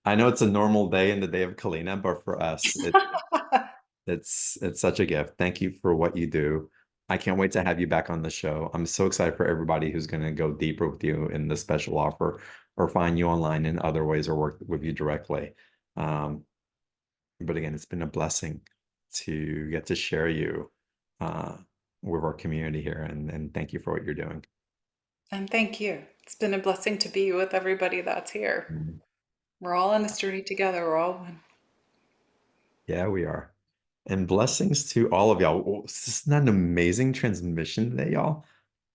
I know it's a normal day in the day of Keleena, but for us, it's such a gift. Thank you for what you do. I can't wait to have you back on the show. I'm so excited for everybody who's going to go deeper with you in the special offer or find you online in other ways or work with you directly. Um, but again, it's been a blessing to get to share you uh, with our community here. And thank you for what you're doing. And thank you. It's been a blessing to be with everybody that's here. Mm. We're all on this journey together. We're all one. Yeah, we are. And blessings to all of y'all. Oh, this is not an amazing transmission today, y'all.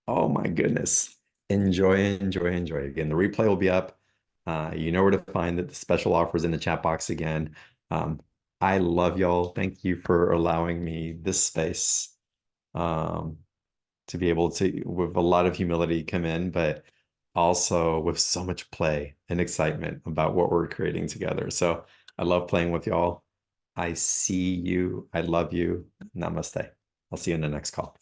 Oh my goodness. Enjoy, enjoy, enjoy. Again, the replay will be up. You know where to find it. The special offers in the chat box again. Um, I love y'all. Thank you for allowing me this space. Um, to be able to, with a lot of humility, come in, but also with so much play and excitement about what we're creating together. So I love playing with y'all. I see you. I love you. Namaste. I'll see you in the next call.